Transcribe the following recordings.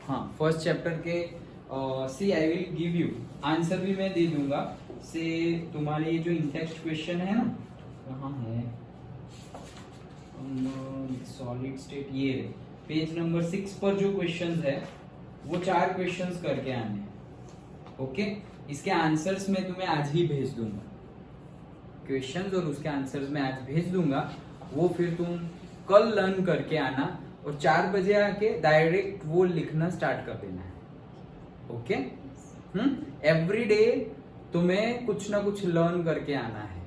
हाँ, first chapter के see I will give you answer भी मैं दे दूंगा। से तुम्हारे ये जो इंटेक्स्ट क्वेश्चन है ना, कहाँ है सॉलिड स्टेट, ये पेज नंबर 6 पर जो क्वेश्चंस है वो 4 क्वेश्चंस करके आने हैं। ओके, इसके आंसर्स मैं तुम्हें आज ही भेज दूंगा, क्वेश्चंस और उसके आंसर्स मैं आज भेज दूंगा। वो फिर तुम कल लर्न करके आना और 4 बजे आके डायरेक्ट वो लिखना स्टार्ट कर देना है। ओके, एवरी डे तुम्हें कुछ ना कुछ लर्न करके आना है।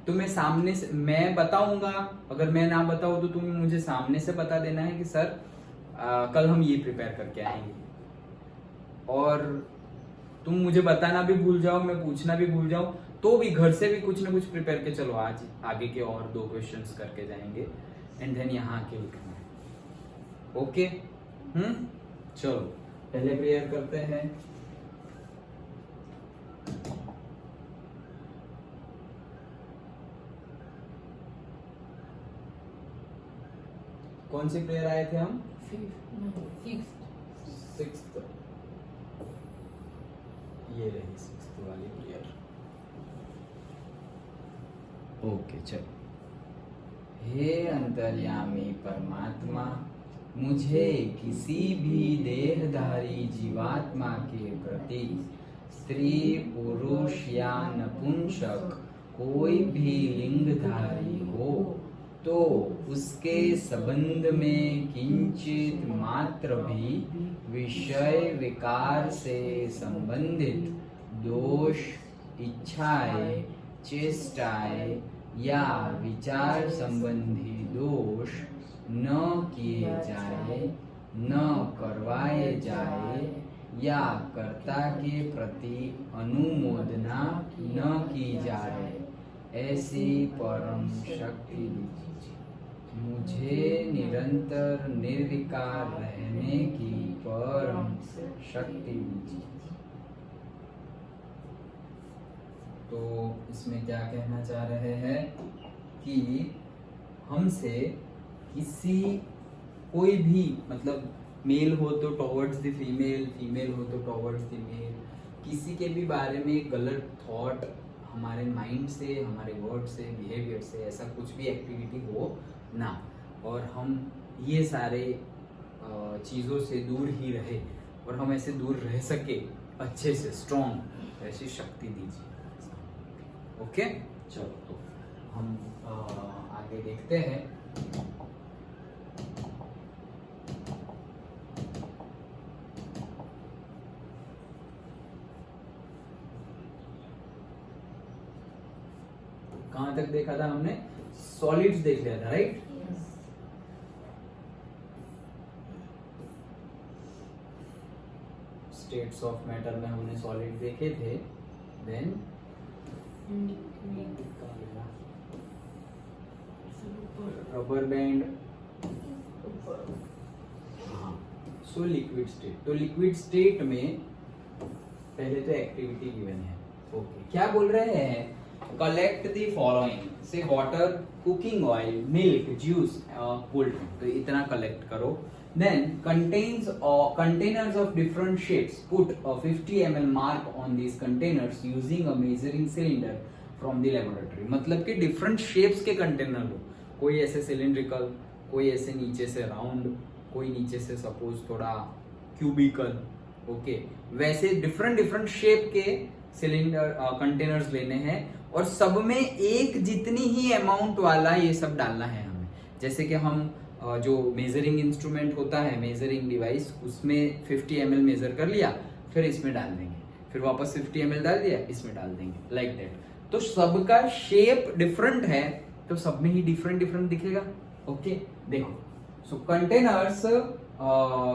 तुम्हें सामने से मैं बताऊंगा, अगर मैं ना बताऊं तो तुम्हें मुझे सामने से बता देना है कि सर कल हम ये प्रिपेयर करके आएंगे। और तुम मुझे बताना भी भूल जाओ, मैं पूछना भी भूल जाऊं, तो भी घर से भी कुछ ना कुछ प्रिपेयर के चलो, आज आगे के और 2 क्वेश्चंस करके जाएंगे एंड देन यहाँ आके लिखना है। ओके, चलो पहले प्रेयर करते हैं। कौन सी प्रेयर आए थे हम? 6th, ये रही 6th वाली प्रेयर। ओके चलो। हे अंतर्यामी परमात्मा, मुझे किसी भी देहधारी जीवात्मा के प्रति, स्त्री पुरुष या नपुंसक कोई भी लिंगधारी हो, तो उसके संबंध में किंचित मात्र भी विषय विकार से संबंधित दोष, इच्छाएं, चेष्टाएं या विचार संबंधी दोष न किए जाए, न करवाए जाए या कर्ता के प्रति अनुमोदना न की जाए, ऐसी परम शक्ति दीजिए। मुझे निरंतर निर्विकार रहने की परम शक्ति दीजिए। तो इसमें क्या कहना चाह रहे हैं कि हमसे किसी कोई भी, मतलब मेल हो तो टॉवर्ड्स द फीमेल, फीमेल हो तो टॉवर्ड्स द मेल, किसी के भी बारे में गलत थॉट हमारे माइंड से, हमारे वर्ड से, बिहेवियर से, ऐसा कुछ भी एक्टिविटी हो ना, और हम ये सारे चीज़ों से दूर ही रहे और हम ऐसे दूर रह सके अच्छे से, स्ट्रॉन्ग, ऐसी शक्ति दीजिए। ओके, चलो तो हम आगे देखते हैं। कहां तक देखा था हमने? सॉलिड्स देख लिया था, राइट? स्टेट्स ऑफ मैटर में हमने सॉलिड देखे थे। देन रबर बैंड, हाँ, सो लिक्विड स्टेट। तो लिक्विड स्टेट में पहले तो एक्टिविटी गिवन है। ओके, क्या बोल रहे हैं? कलेक्ट द फॉलोइंग, से water, cooking oil, milk, juice, cold drink, तो इतना कलेक्ट करो। Then containers of different shapes. Put a 50 ml mark on these containers using a measuring cylinder from the laboratory. मतलब कि different shapes के container हो, कोई ऐसे सिलिंड्रिकल, कोई ऐसे नीचे से राउंड, कोई नीचे से सपोज थोड़ा क्यूबिकल। ओके, वैसे डिफरेंट शेप के सिलेंडर कंटेनर्स लेने हैं और सब में एक जितनी ही अमाउंट वाला ये सब डालना है हमें। जैसे कि हम जो मेजरिंग इंस्ट्रूमेंट होता है, मेजरिंग डिवाइस, उसमें 50 ml मेजर कर लिया, फिर इसमें डाल देंगे, फिर वापस 50 ml डाल दिया, इसमें डाल देंगे, लाइक दैट। तो सबका शेप डिफरेंट है, तो सब में ही डिफरेंट दिखेगा। ओके, देखो, so containers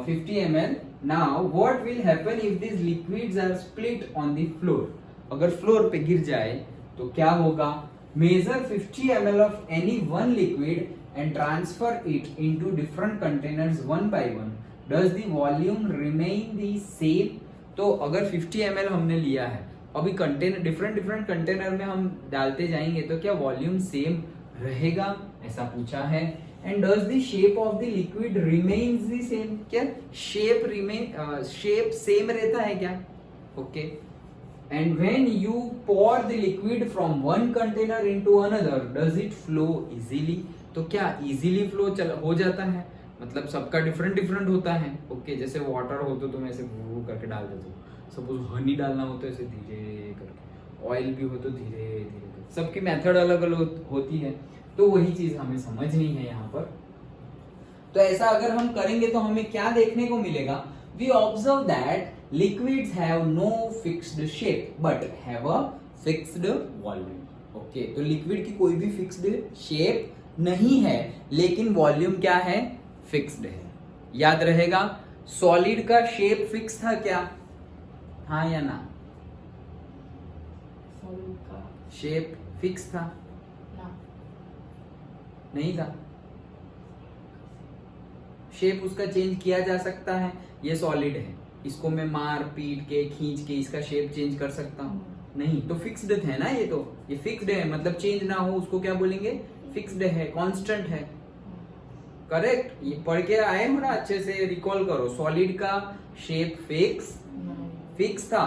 50 ml। Now what will happen if this liquids are split on the floor? अगर फ्लोर पे गिर जाए तो क्या होगा? Measure 50 ml of any one liquid and transfer it into different containers one by one. Does the volume remain the same? तो अगर 50 ml हमने लिया है, अभी कंटेनर डिफरेंट कंटेनर में हम डालते जाएंगे, तो क्या वॉल्यूम सेम रहेगा? ऐसा पूछा है। And does the shape of the liquid remains the same, क्या शेप सेम रहता है क्या? Okay, and when you pour the liquid from one container into another does it flow easily? तो क्या easily flow हो जाता है? मतलब सबका डिफरेंट डिफरेंट होता है। ओके, जैसे वाटर हो तो तुम ऐसे वो करके डाल देते हो, सपोज हनी डालना हो तो ऐसे धीरे करके, ऑयल भी हो तो धीरे धीरे करके, सबकी मेथड अलग अलग होती है। तो वही चीज हमें समझनी है यहाँ पर। तो ऐसा अगर हम करेंगे तो हमें क्या देखने को मिलेगा? We observe that liquids have no fixed shape but have a fixed volume. Okay, तो लिक्विड की कोई भी फिक्स्ड शेप नहीं है, लेकिन वॉल्यूम क्या है? फिक्स्ड है। याद रहेगा, सॉलिड का शेप फिक्स था क्या? हाँ या ना? सॉलिड का शेप फिक्स था? ना, नहीं था। शेप उसका चेंज किया जा सकता है। ये सॉलिड है, इसको मैं मार पीट के खींच के इसका शेप चेंज कर सकता हूँ? नहीं। तो फिक्स्ड है ना, ये फिक्स्ड है, मतलब चेंज ना हो उसको क्या बोलेंगे? फिक्स्ड है, कांस्टेंट है। करेक्ट, ये पढ़ के आए हो ना, अच्छे से रिकॉल करो। सॉलिड का शेप फिक्स था,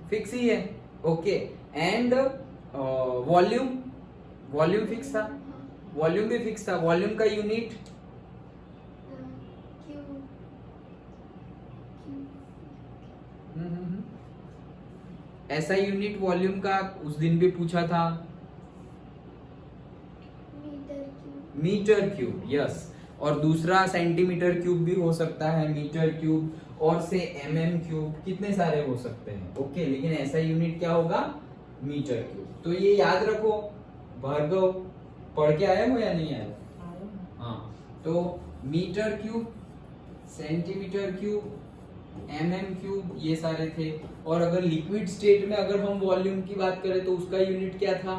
फिक्स ही है। ओके, एंड वॉल्यूम फिक्स था, वॉल्यूम भी फिक्स था। वॉल्यूम का यूनिट ऐसा यूनिट वॉल्यूम का उस दिन भी पूछा था, मीटर क्यूब। यस, और दूसरा सेंटीमीटर क्यूब भी हो सकता है, मीटर क्यूब, और से mm क्यूब, कितने सारे हो सकते हैं। ओके, लेकिन ऐसा यूनिट क्या होगा? Metre cube. तो ये याद रखो। भार्गव, पढ़ के आए हो या नहीं आए? हाँ, तो metre cube, centimetre cube, mm cube, ये सारे थे। और अगर लिक्विड स्टेट में अगर हम वॉल्यूम की बात करें तो उसका यूनिट क्या था?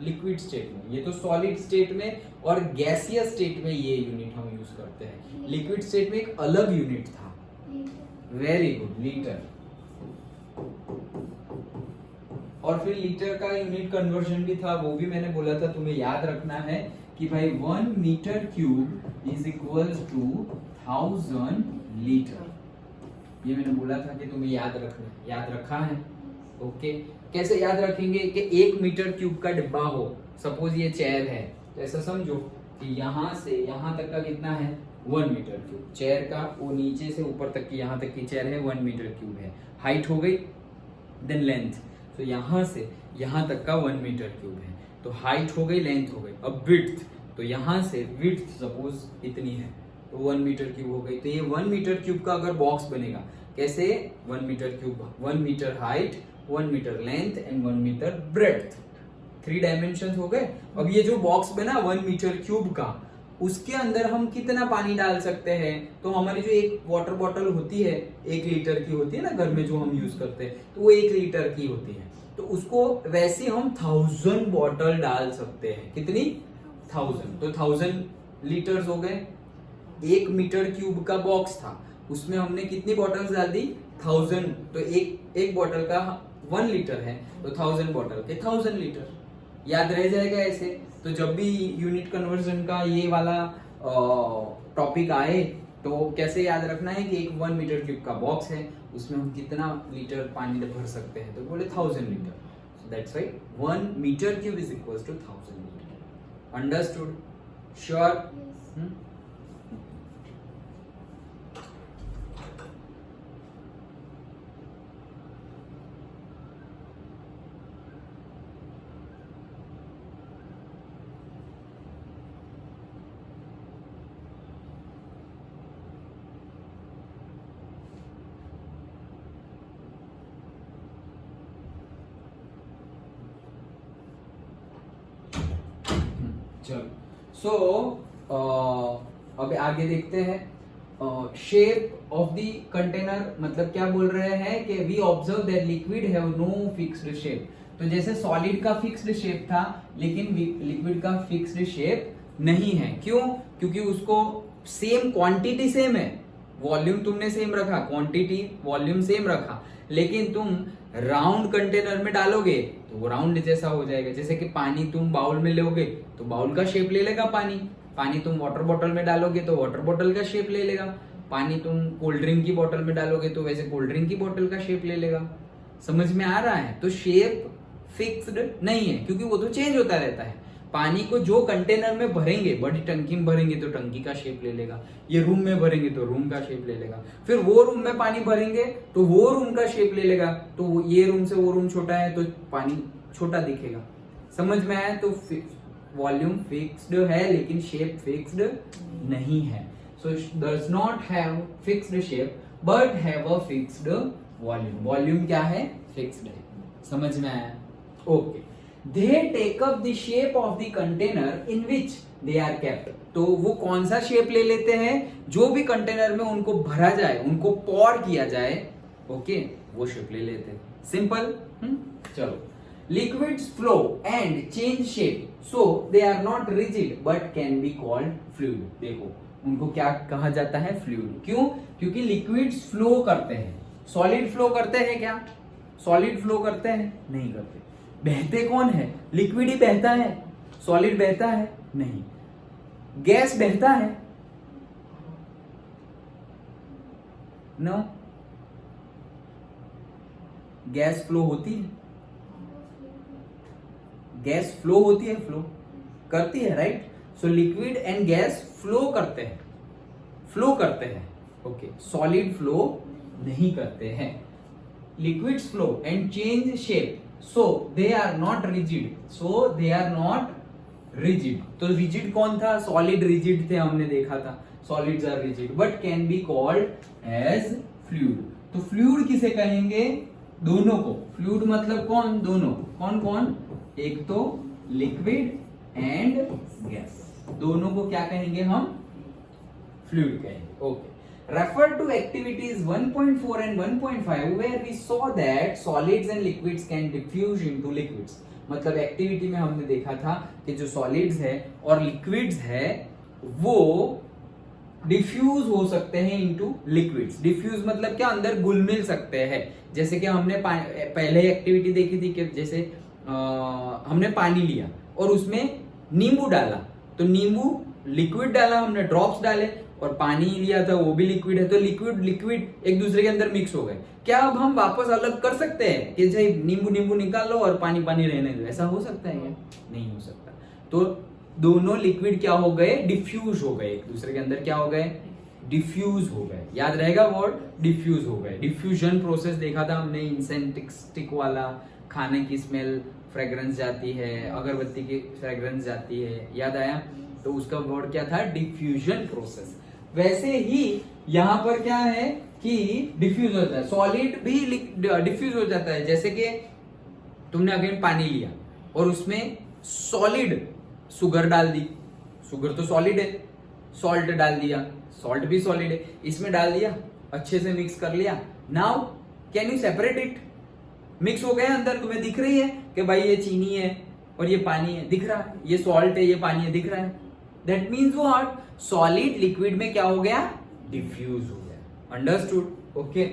लिक्विड स्टेट में, ये तो सॉलिड स्टेट में और गैसियस स्टेट में ये यूनिट हम यूज करते हैं। लिक्विड स्टेट में एक अलग यूनिट था। Very good, litre. और फिर लीटर का यूनिट कन्वर्जन भी था, वो भी मैंने बोला था तुम्हें याद रखना है कि भाई 1 metre cube is equal to 1000 litre. ये मैंने बोला था कि तुम्हें याद रखना, याद रखा है? ओके, कैसे याद रखेंगे कि 1 मीटर क्यूब का डिब्बा हो, सपोज ये चेयर है, तो ऐसा समझो कि यहाँ से यहाँ तक का कितना है? 1 मीटर क्यूब। चेयर का वो नीचे से ऊपर तक की, यहाँ तक की चेयर है, 1 मीटर क्यूब है। हाइट हो गई, देन लेंथ, तो यहाँ से यहाँ तक का 1 मीटर क्यूब है। तो हाइट हो गई, लेंथ हो गई। अब विड्थ, तो यहाँ से विड्थ सपोज इतनी है, तो 1 मीटर क्यूब हो गई। तो ये 1 मीटर क्यूब का अगर बॉक्स बनेगा, कैसे? 1 metre cube, 1 metre height, 1 metre length and 1 metre breadth, 3 dimension हो गए। अब ये जो बॉक्स बना 1 मीटर क्यूब का, उसके अंदर हम कितना पानी डाल सकते हैं? तो हमारी जो एक वाटर बॉटल होती है, 1 लीटर की होती है ना घर में जो हम यूज करते हैं, तो वो 1 लीटर की होती है। तो उसको वैसे हम 1000 बॉटल डाल सकते हैं। कितनी? 1000। तो 1000 लीटर्स हो गए। 1 मीटर क्यूब का बॉक्स था, उसमें हमने कितनी बॉटल्स डाल दी? 1000। तो एक बॉटल का 1 लीटर है, तो 1000 बॉटल के 1000 लीटर। याद रह जाएगा ऐसे। तो जब भी यूनिट कन्वर्जन का ये वाला टॉपिक आए तो कैसे याद रखना है कि एक 1 मीटर क्यूब का बॉक्स है, उसमें हम कितना लीटर पानी भर सकते हैं? तो बोले 1000 litre. So that's why 1 metre cube is equals to 1000 litre. Understood? Sure? चलो, सो अब आगे देखते हैं। शेप ऑफ द कंटेनर, मतलब क्या बोल रहे हैं कि we observe that liquid have no fixed shape. तो जैसे सॉलिड का फिक्स्ड शेप था, लेकिन लिक्विड का फिक्स्ड शेप नहीं है। क्यों? क्योंकि उसको सेम क्वांटिटी सेम है, वॉल्यूम तुमने सेम रखा, क्वांटिटी वॉल्यूम सेम रखा, लेकिन तुम राउंड कंटेनर में डालोगे तो वो राउंड जैसा हो जाएगा। जैसे कि पानी तुम बाउल में लोगे तो बाउल का शेप ले लेगा पानी तुम वाटर बॉटल में डालोगे तो वाटर बॉटल का शेप ले लेगा। पानी तुम कोल्ड ड्रिंक की बोतल में डालोगे तो वैसे कोल्ड ड्रिंक की बोतल का शेप ले लेगा। समझ में आ रहा है? तो शेप फिक्स्ड नहीं है क्योंकि वो तो चेंज होता रहता है। पानी को जो कंटेनर में भरेंगे, बड़ी टंकी में भरेंगे तो टंकी का शेप ले लेगा, ये रूम में भरेंगे तो रूम का शेप ले लेगा, फिर वो रूम में पानी भरेंगे तो वो रूम का शेप ले लेगा। तो ये रूम से वो रूम छोटा है तो पानी छोटा दिखेगा। समझ में आया? तो वॉल्यूम फिक्स्ड है लेकिन शेप फिक्स्ड नहीं है। So does not have fixed shape but have a fixed volume. Volume क्या है? फिक्स्ड है। समझ में आया? Okay. They take up the shape of the container in which they are kept। तो वो कौन सा शेप ले लेते हैं? जो भी कंटेनर में उनको भरा जाए, उनको पॉर किया जाए, ओके, वो शेप ले लेते हैं। सिंपल। चलो, liquids flow and change shape so they are not rigid but can be called fluid। देखो उनको क्या कहा जाता है? फ्लूइड। क्यों? क्योंकि लिक्विड्स फ्लो करते हैं। सॉलिड फ्लो करते हैं क्या? सॉलिड फ्लो करते हैं? नहीं करते। बहते कौन है? लिक्विड ही बहता है। सॉलिड बहता है? नहीं। गैस बहता है? नो। गैस फ्लो होती है? गैस फ्लो होती है? फ्लो करती है, right? So liquid and gas flow करते हैं, फ्लो करते हैं। ओके, सॉलिड फ्लो नहीं करते हैं। Liquids flow and change shape so they are not rigid, so they are not rigid। तो rigid कौन था? solid rigid थे, हमने देखा था। solids are rigid but can be called as fluid। तो fluid किसे कहेंगे? दोनों को। fluid मतलब कौन? दोनों। कौन कौन? एक तो liquid and gas, दोनों को क्या कहेंगे हम? fluid कहेंगे। Okay. Refer to activities 1.4 and 1.5 where we saw that solids and liquids can diffuse into liquids। मतलब एक्टिविटी में हमने देखा था कि जो सॉलिड्स है और लिक्विड्स है वो डिफ्यूज हो सकते हैं इनटू लिक्विड्स। डिफ्यूज मतलब क्या? अंदर घुल मिल सकते हैं। जैसे कि हमने पहले एक्टिविटी देखी थी कि जैसे हमने पानी लिया और उसमें नींबू डाला, तो नींबू लिक्विड डाला, हमने ड्रॉप्स डाले, और पानी लिया था वो भी लिक्विड है, तो लिक्विड लिक्विड एक दूसरे के अंदर मिक्स हो गए। क्या अब हम वापस अलग कर सकते हैं कि भाई नींबू नींबू निकाल लो और पानी पानी रहने दो? ऐसा हो सकता है क्या? नहीं हो सकता। तो दोनों लिक्विड क्या हो गए? डिफ्यूज हो गए, एक दूसरे के अंदर क्या हो गए? डिफ्यूज हो गए। याद रहेगा वर्ड? डिफ्यूज हो गए। डिफ्यूजन प्रोसेस देखा था हमने, इंसेंट स्टिक वाला। खाने की स्मेल फ्रेग्रेंस जाती है, अगरबत्ती की फ्रेग्रेंस जाती है, याद आया? तो उसका वर्ड क्या था? Diffusion process. वैसे ही यहां पर क्या है कि डिफ्यूज होता है, सॉलिड भी डिफ्यूज हो जाता है। जैसे कि तुमने अगेन पानी लिया और उसमें सॉलिड शुगर डाल दी, शुगर तो सॉलिड है, सॉल्ट डाल दिया, सॉल्ट भी सॉलिड है, इसमें डाल दिया, अच्छे से मिक्स कर लिया। Now can you separate it? Mix हो गया अंदर, तुम्हें दिख रही है कि भाई ये चीनी है और ये पानी है, दिख रहा है, ये सॉल्ट है, ये पानी है, दिख रहा है। That means what? Solid liquid में क्या हो गया? डिफ्यूज हो गया। Understood? Okay.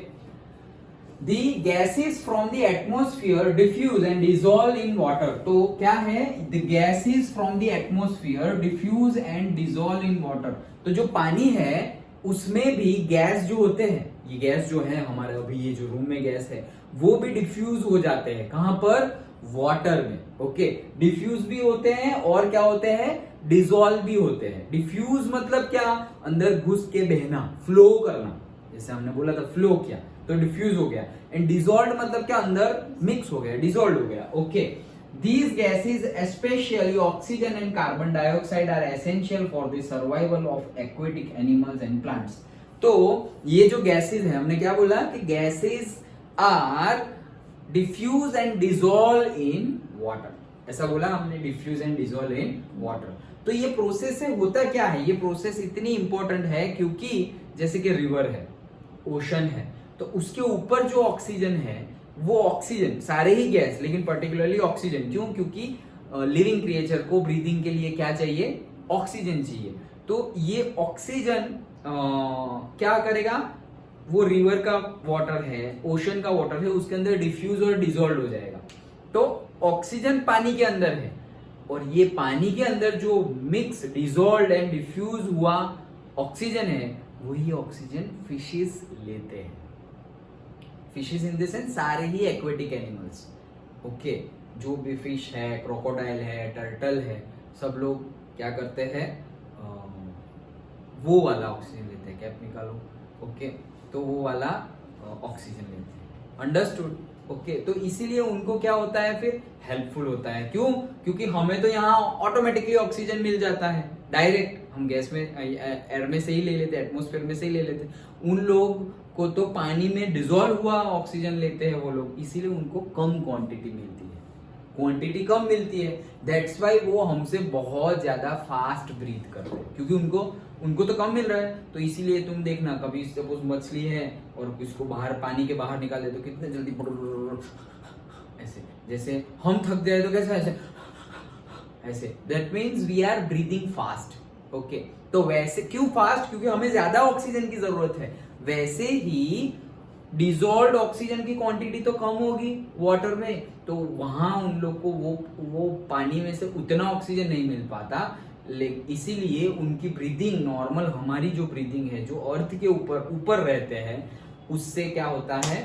The gases from the atmosphere diffuse and dissolve in water. तो क्या है? The gases from the atmosphere diffuse and dissolve in water. तो जो पानी है उसमें भी गैस जो होते हैं, ये गैस जो है हमारे अभी ये जो रूम में गैस है वो भी डिफ्यूज हो जाते हैं। कहां पर? वाटर में। ओके, डिफ्यूज भी होते हैं और क्या होते हैं? डिसॉल्व भी होते हैं। डिफ्यूज मतलब क्या? अंदर घुस के बहना, फ्लो करना, जैसे हमने बोला था फ्लो किया तो डिफ्यूज हो गया। एंड डिसॉल्व मतलब क्या? अंदर मिक्स हो गया, डिसॉल्व हो गया। Okay. These gases, especially oxygen and carbon dioxide, are essential for the survival of aquatic animals and plants। तो ये जो गैसेस है, हमने क्या बोला कि gases are diffuse and dissolve in water, ऐसा बोला हमने, diffuse and dissolve in water. तो ये प्रोसेस से होता क्या है? ये प्रोसेस इतनी इंपॉर्टेंट है क्योंकि जैसे कि रिवर है, ओशन है, तो उसके ऊपर जो ऑक्सीजन है वो ऑक्सीजन, सारे ही गैस लेकिन पर्टिकुलरली ऑक्सीजन, क्यों? क्योंकि लिविंग क्रिएचर को ब्रीदिंग के लिए क्या चाहिए? ऑक्सीजन चाहिए। तो ये ऑक्सीजन क्या करेगा? वो रिवर का वाटर है, ओशन का वाटर है, उसके अंदर डिफ्यूज और डिसॉल्व हो जाएगा। तो ऑक्सीजन पानी के अंदर है, और ये पानी के अंदर जो मिक्स डिसॉल्व एंड डिफ्यूज हुआ ऑक्सीजन है, वही ऑक्सीजन फिशेस लेते हैं। फिशेस इन द सेंस सारे ही एक्वेटिक एनिमल्स, ओके, जो भी फिश है, क्रोकोडाइल है, टर्टल है, सब लोग क्या करते हैं, वो वाला ऑक्सीजन लेते हैं। कैप निकालो, ओके, तो वो वाला ऑक्सीजन लेते हैं। Understood, okay. तो इसीलिए उनको क्या होता है फिर, हेल्पफुल होता है। क्यों? क्योंकि हमें तो यहाँ ऑटोमेटिकली ऑक्सीजन मिल जाता है डायरेक्ट, हम गैस में, एयर में से ही ले लेते, एटमोस्फेयर में से ही ले लेते। उन लोग को तो पानी में डिसॉल्व हुआ ऑक्सीजन लेते हैं वो लोग, इसीलिए उनको कम क्वांटिटी मिलती है, क्वांटिटी कम मिलती है। दैट्स वाई वो हमसे बहुत ज्यादा फास्ट ब्रीथ करते हैं, क्योंकि उनको तो कम मिल रहा है। तो इसीलिए तुम देखना, कभी सपोज मछली है और इसको बाहर, पानी के बाहर निकाल दे तो कितने जल्दी ऐसे, जैसे हम थक जाए तो कैसे ऐसे ऐसे, that means we are breathing fast, okay. तो वैसे क्यों फास्ट? क्योंकि हमें ज्यादा ऑक्सीजन की जरूरत है। वैसे ही डिसॉल्व्ड ऑक्सीजन की क्वांटिटी तो कम होगी वाटर में, तो वहां उन लोग को वो पानी में से उतना ऑक्सीजन नहीं मिल पाता, इसीलिए उनकी ब्रीदिंग नॉर्मल, हमारी जो ब्रीदिंग है, जो अर्थ के ऊपर रहते हैं, उससे क्या होता है,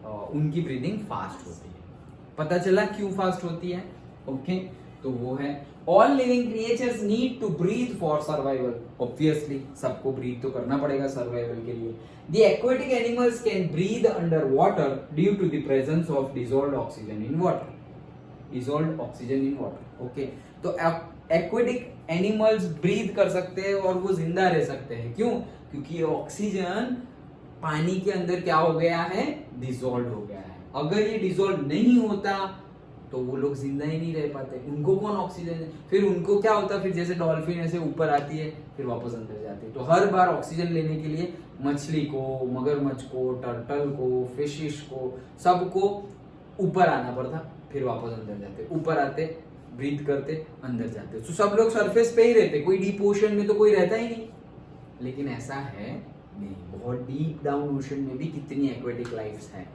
उनकी ब्रीदिंग फास्ट होती है। पता चला क्यों फास्ट होती है, ओके। तो वो है, all living creatures need to breathe for survival. Obviously सबको ब्रीथ तो करना पड़ेगा सर्वाइवल के लिए। The aquatic animals can breathe under water due to the presence of dissolved oxygen in water, dissolved oxygen in water, okay. तो aquatic animals breathe कर सकते हैं और वो जिंदा रह सकते हैं। क्यों? क्योंकि ऑक्सीजन पानी के अंदर क्या हो गया है, डिसॉल्व हो गया है। अगर ये डिसॉल्व नहीं होता तो वो लोग जिंदा ही नहीं रह पाते, उनको कौन ऑक्सीजन, फिर उनको क्या होता, फिर जैसे डॉल्फिन ऐसे ऊपर आती है फिर वापस अंदर जाती है। तो हर बार ऑक्सीजन लेने के लिए मछली को, मगरमच्छ को, टर्टल को, फिशिश को, सबको ऊपर आना पड़ता, फिर वापस अंदर जाते, ऊपर आते, ब्रीथ करते, अंदर जाते। तो सब लोग सरफेस पे ही रहते, कोई डीप ओशन में तो कोई रहता ही नहीं। लेकिन ऐसा है नहीं, बहुत डीप डाउन ओशन में भी कितनी एक्वेटिक लाइफ्स हैं।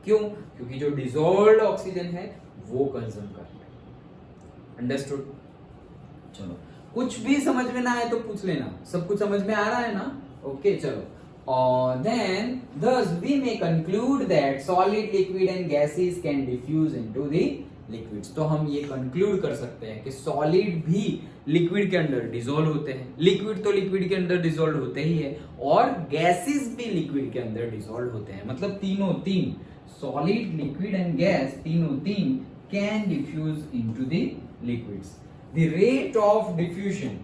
क्यों? क्योंकि जो डिसॉल्व्ड ऑक्सीजन है वो कंज्यूम करते हैं। अंडरस्टूड? चलो, कुछ भी समझ में ना आए तो पूछ लेना, सब कुछ समझ में आ रहा है ना? ओके, चलो। Then thus we may conclude that solid, liquid and gases can diffuse into the liquids। तो हम ये कंक्लूड कर सकते हैं कि सॉलिड भी लिक्विड के अंदर डिसॉल्व होते हैं, लिक्विड तो लिक्विड के अंदर डिसॉल्व होते ही है, और गैसेस भी लिक्विड के अंदर डिसॉल्व होते हैं। मतलब तीन, सॉलिड, लिक्विड एंड गैस, तीन can diffuse into the liquids। The rate of diffusion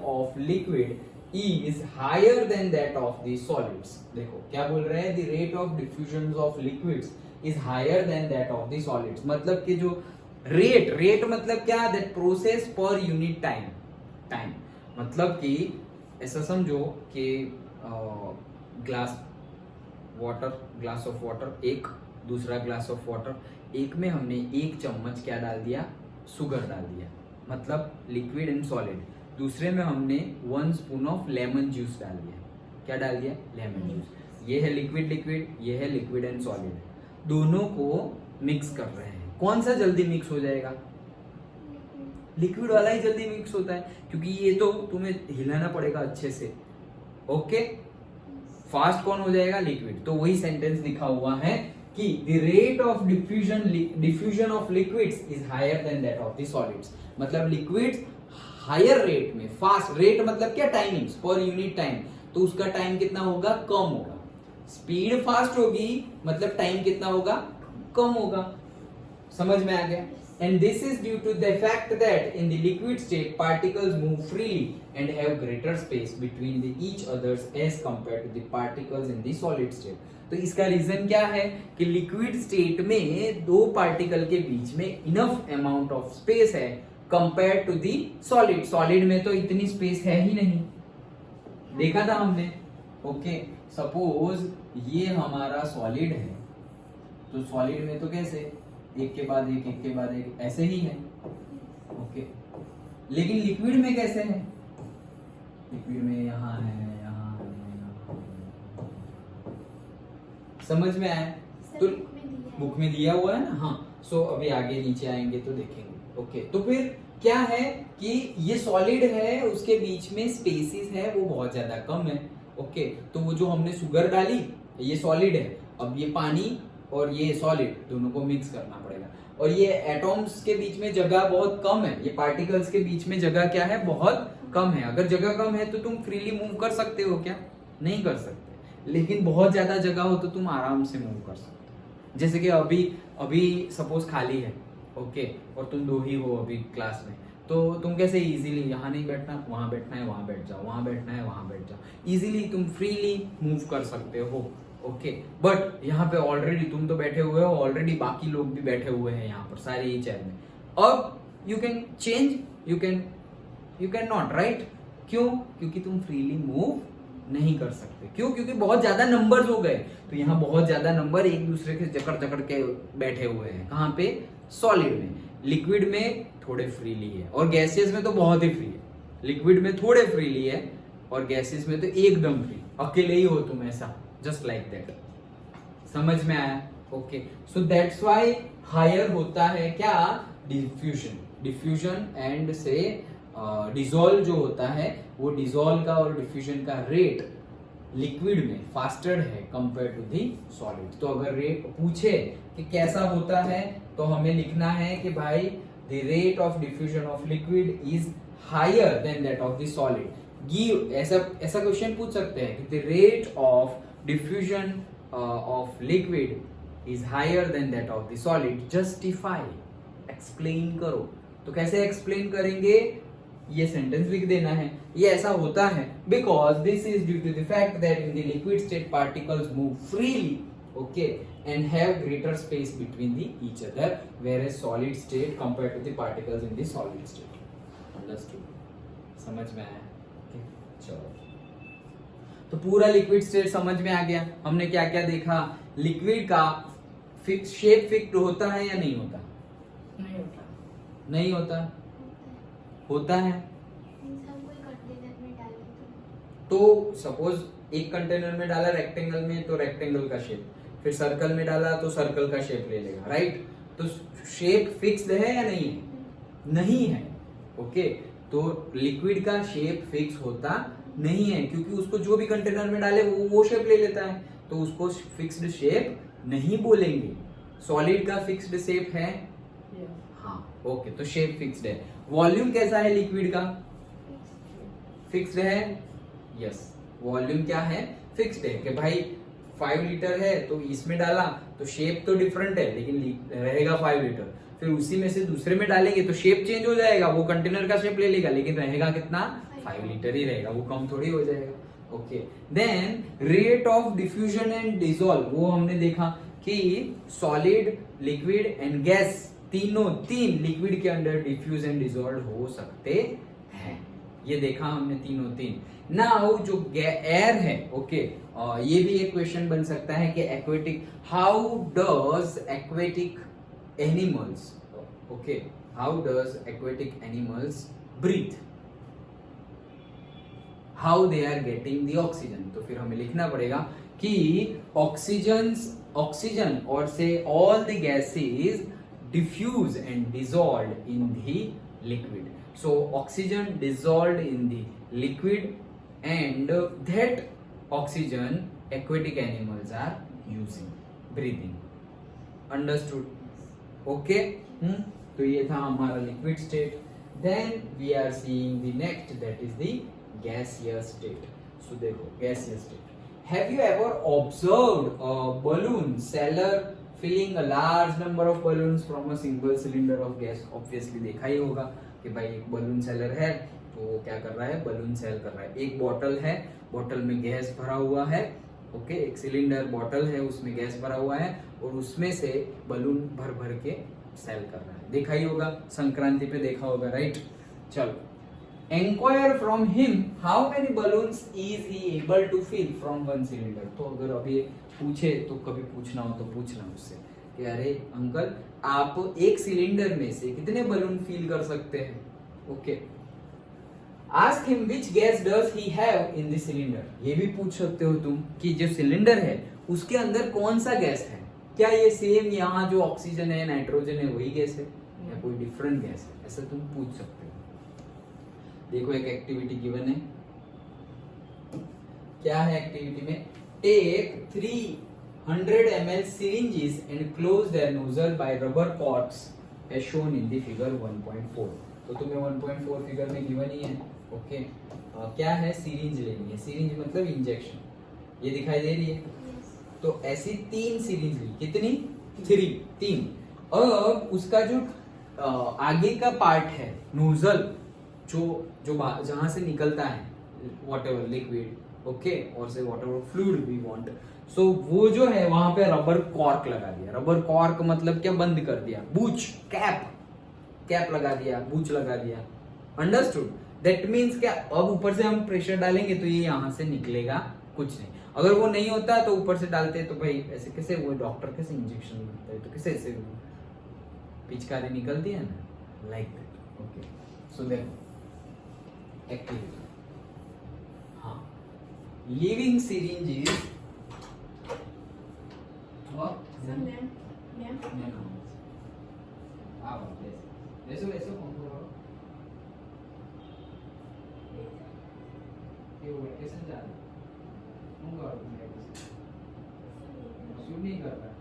of liquid is higher than that of the solids। देखो क्या बोल रहे हैं, the rate of diffusion of liquids is higher than that of the solids। मतलब कि जो rate मतलब क्या, that process per unit time। मतलब कि ऐसा समझो कि ग्लास ऑफ वाटर, एक दूसरा ग्लास ऑफ वाटर, एक में हमने 1 चम्मच क्या डाल दिया, शुगर डाल दिया, मतलब लिक्विड एंड सॉलिड। दूसरे में हमने 1 स्पून ऑफ लेमन जूस डाल दिया, क्या डाल दिया, लेमन जूस। ये है लिक्विड, ये है लिक्विड एंड सॉलिड, दोनों को मिक्स कर रहे हैं। कौन सा जल्दी मिक्स हो जाएगा? लिक्विड वाला ही जल्दी मिक्स होता है, क्योंकि ये तो तुम्हें हिलाना पड़ेगा अच्छे से, ओके। फास्ट कौन हो जाएगा, लिक्विड। तो वही सेंटेंस लिखा हुआ है कि the rate of diffusion of liquids is higher than that of the solids। मतलब liquids हायर रेट में, फास्ट रेट मतलब क्या, टाइमिंग्स पर यूनिट टाइम, तो उसका टाइम कितना होगा, कम होगा। स्पीड फास्ट होगी मतलब टाइम कितना होगा, कम होगा। समझ में आ गया? And this is due to the fact that in the liquid state particles move freely and have greater space between each others as compared to the particles in the solid state। तो इसका reason क्या है कि liquid state में 2 particle के बीच में enough amount of space है compare to the solid. Solid में तो इतनी स्पेस है ही नहीं, देखा था हमने, ओके। सपोज ये हमारा सॉलिड है, तो सॉलिड में तो कैसे एक के बाद एक ऐसे ही है, ओके। लेकिन लिक्विड में कैसे है, लिक्विड में यहाँ है, समझ में आया? तो बुक में दिया हुआ है ना, हाँ। सो अभी आगे नीचे आएंगे तो देखेंगे। ओके, तो फिर क्या है कि ये सॉलिड है, उसके बीच में स्पेसिस है वो बहुत ज्यादा कम है। ओके, तो वो जो हमने शुगर डाली ये सॉलिड है, अब ये पानी और ये सॉलिड दोनों को मिक्स करना पड़ेगा। और ये एटॉम्स के बीच में जगह बहुत कम है, ये पार्टिकल्स के बीच में जगह क्या है, बहुत कम है। अगर जगह कम है तो तुम फ्रीली मूव कर सकते हो क्या? नहीं कर सकते। लेकिन बहुत ज्यादा जगह हो तो तुम आराम से मूव कर सकते हो। जैसे कि अभी सपोज खाली है, ओके, और तुम दो ही हो अभी क्लास में, तो तुम कैसे इजीली, यहाँ नहीं बैठना, वहां बैठना है, वहां बैठ जाओ, वहां बैठना है, वहां बैठ जाओ, इजीली तुम फ्रीली मूव कर सकते हो। ओके, बट यहाँ पे ऑलरेडी तुम तो बैठे हुए हो, ऑलरेडी बाकी लोग भी बैठे हुए हैं यहाँ पर सारे ही चेयर में। अब you can change, you can not, right? क्यों? क्योंकि तुम फ्रीली मूव नहीं कर सकते। क्यों? क्योंकि बहुत ज्यादा नंबर्स हो गए, तो यहाँ बहुत ज्यादा नंबर एक दूसरे के जकड़ के बैठे हुए हैं। कहाँ पे? सॉलिड में। लिक्विड में थोड़े फ्रीली है, और गैसेस में तो बहुत ही फ्री है। लिक्विड में थोड़े फ्रीली है और गैसेस में तो एकदम फ्री, अकेले ही हो तुम, ऐसा, जस्ट लाइक दैट। समझ में आया? Okay, so that's why higher होता है क्या? डिफ्यूजन एंड से डिसॉल्व जो होता है, वो डिसॉल्व का और डिफ्यूजन का रेट लिक्विड में फास्टर है कंपेयर टू दी सॉलिड। तो अगर रेट पूछे कि कैसा होता है, तो हमें लिखना है कि भाई the rate of diffusion of liquid is higher than that of the solid. Give, ऐसा क्वेश्चन पूछ सकते हैं कि the rate of diffusion of liquid is higher than that of the solid, justify, explain करो। तो कैसे एक्सप्लेन करेंगे? ये सेंटेंस लिख देना है, ये ऐसा होता है because this is due to the fact that in the liquid state particles move freely, okay, and have greater space between the each other, whereas solid state compared to the particles in the solid state. Understood? समझ में आया? Okay, चलो, तो पूरा liquid state समझ में आ गया। हमने क्या क्या देखा? लिक्विड का शेप फिक्स्ड होता है या नहीं होता? नहीं होता। नहीं होता, होता है। तो सपोज एक कंटेनर में डाला रेक्टेंगल में, तो रेक्टेंगल का शेप, फिर सर्कल में डाला तो सर्कल का शेप ले लेगा, राइट? तो शेप फिक्स्ड है या नहीं है? नहीं है। ओके, तो लिक्विड का शेप फिक्स होता नहीं है, क्योंकि उसको जो भी कंटेनर में डाले वो शेप ले लेता है, तो उसको फिक्स्ड शेप नहीं बोलेंगे। सॉलिड का फिक्स्ड शेप है, हाँ, ओके, तो शेप फिक्स्ड है। वॉल्यूम कैसा है लिक्विड का? फिक्स्ड है, यस। वॉल्यूम क्या है? फिक्स्ड है। कि भाई 5 लीटर है तो इसमें डाला तो शेप तो डिफरेंट है, लेकिन रहेगा 5 लीटर। फिर उसी में से दूसरे में डालेंगे तो शेप चेंज हो जाएगा, वो कंटेनर का शेप ले लेगा, लेकिन रहेगा कितना? 5 लीटर ही रहेगा, वो कम थोड़ी हो जाएगा। Okay, then rate of diffusion and dissolve, वो हमने देखा कि सॉलिड, लिक्विड एंड गैस, तीन लिक्विड के अंदर डिफ्यूज एंड डिसॉल्व हो सकते हैं। ये देखा हमने तीन। नाउ जो एयर है, ओके, ये भी एक क्वेश्चन बन सकता है कि aquatic, how does aquatic animals, okay, how does aquatic animals breathe, how they are getting the oxygen. तो फिर हमें लिखना पड़ेगा कि ऑक्सीजन और से all the gases diffuse and dissolved in the liquid. So oxygen dissolved in the liquid, and that oxygen aquatic animals are using, breathing. Understood? Okay? तो ये था हमारा liquid state. Then we are seeing the next, that is the gaseous state. So देखो gaseous state. Have you ever observed a balloon seller filling a large number of balloons from a single cylinder of gas? Obviously देखा ही होगा कि भाई एक balloon seller है, तो वो क्या कर रहा है? बलून सेल कर रहा है। एक बॉटल है, बॉटल में गैस भरा हुआ है, ओके, एक सिलेंडर बॉटल है, उसमें गैस भरा हुआ है, और उसमें से बलून भर के सेल कर रहा है। देखा ही होगा, संक्रांति पे देखा होगा, राइट? चलो, Enquire from him how many balloons is he able to fill from one cylinder. तो अगर अभी पूछे तो कभी पूछना हो तो पूछना उससे कि अरे अंकल, आप एक सिलेंडर में से कितने बलून फिल कर सकते हैं? Okay, ask him which gas does he have in the cylinder. ये भी पूछ सकते हो तुम कि जो सिलेंडर है उसके अंदर कौन सा गैस है, क्या ये सेम यहाँ जो ऑक्सीजन है नाइट्रोजन है वही गैस है या कोई डिफरेंट गैस है, ऐसा तुम पूछ सकते हो। देखो एक एक्टिविटी गिवन है, क्या है एक्टिविटी में, take 300 ml syringes and close their nozzle by rubber corks as shown in the figure 1.4। तो तुम्हें 1.4 फिगर में गिवन ही है। ओके क्या है, सीरिंज लेनी है, सीरिंज मतलब इंजेक्शन, ये दिखाई दे रही है। तो ऐसी 3 सीरीज ली, कितनी, 3। अब उसका जो आगे का पार्ट है नोजल, जो जहां से निकलता है व्हाटएवर लिक्विड, ओके, और say whatever fluid we want, so वो जो है वहां पे रबर कॉर्क लगा दिया। रबर कॉर्क मतलब क्या, बंद कर दिया, बूच, कैप लगा दिया, बूच लगा दिया, अंडरस्टूड। दैट मीन्स क्या, अब ऊपर से हम प्रेशर डालेंगे तो ये यहाँ से निकलेगा कुछ नहीं। अगर वो नहीं होता तो ऊपर से डालते हैं, तो भाई ऐसे कैसे, वो डॉक्टर कैसे इंजेक्शन लगता है, तो कैसे ऐसे पिचकारी निकलती है ना, लाइक दैट। ओके सो देखो एक्टिविटी, हाँ, लिविंग सिरिंज वेकेशन जा रहा शूट नहीं कर रहा।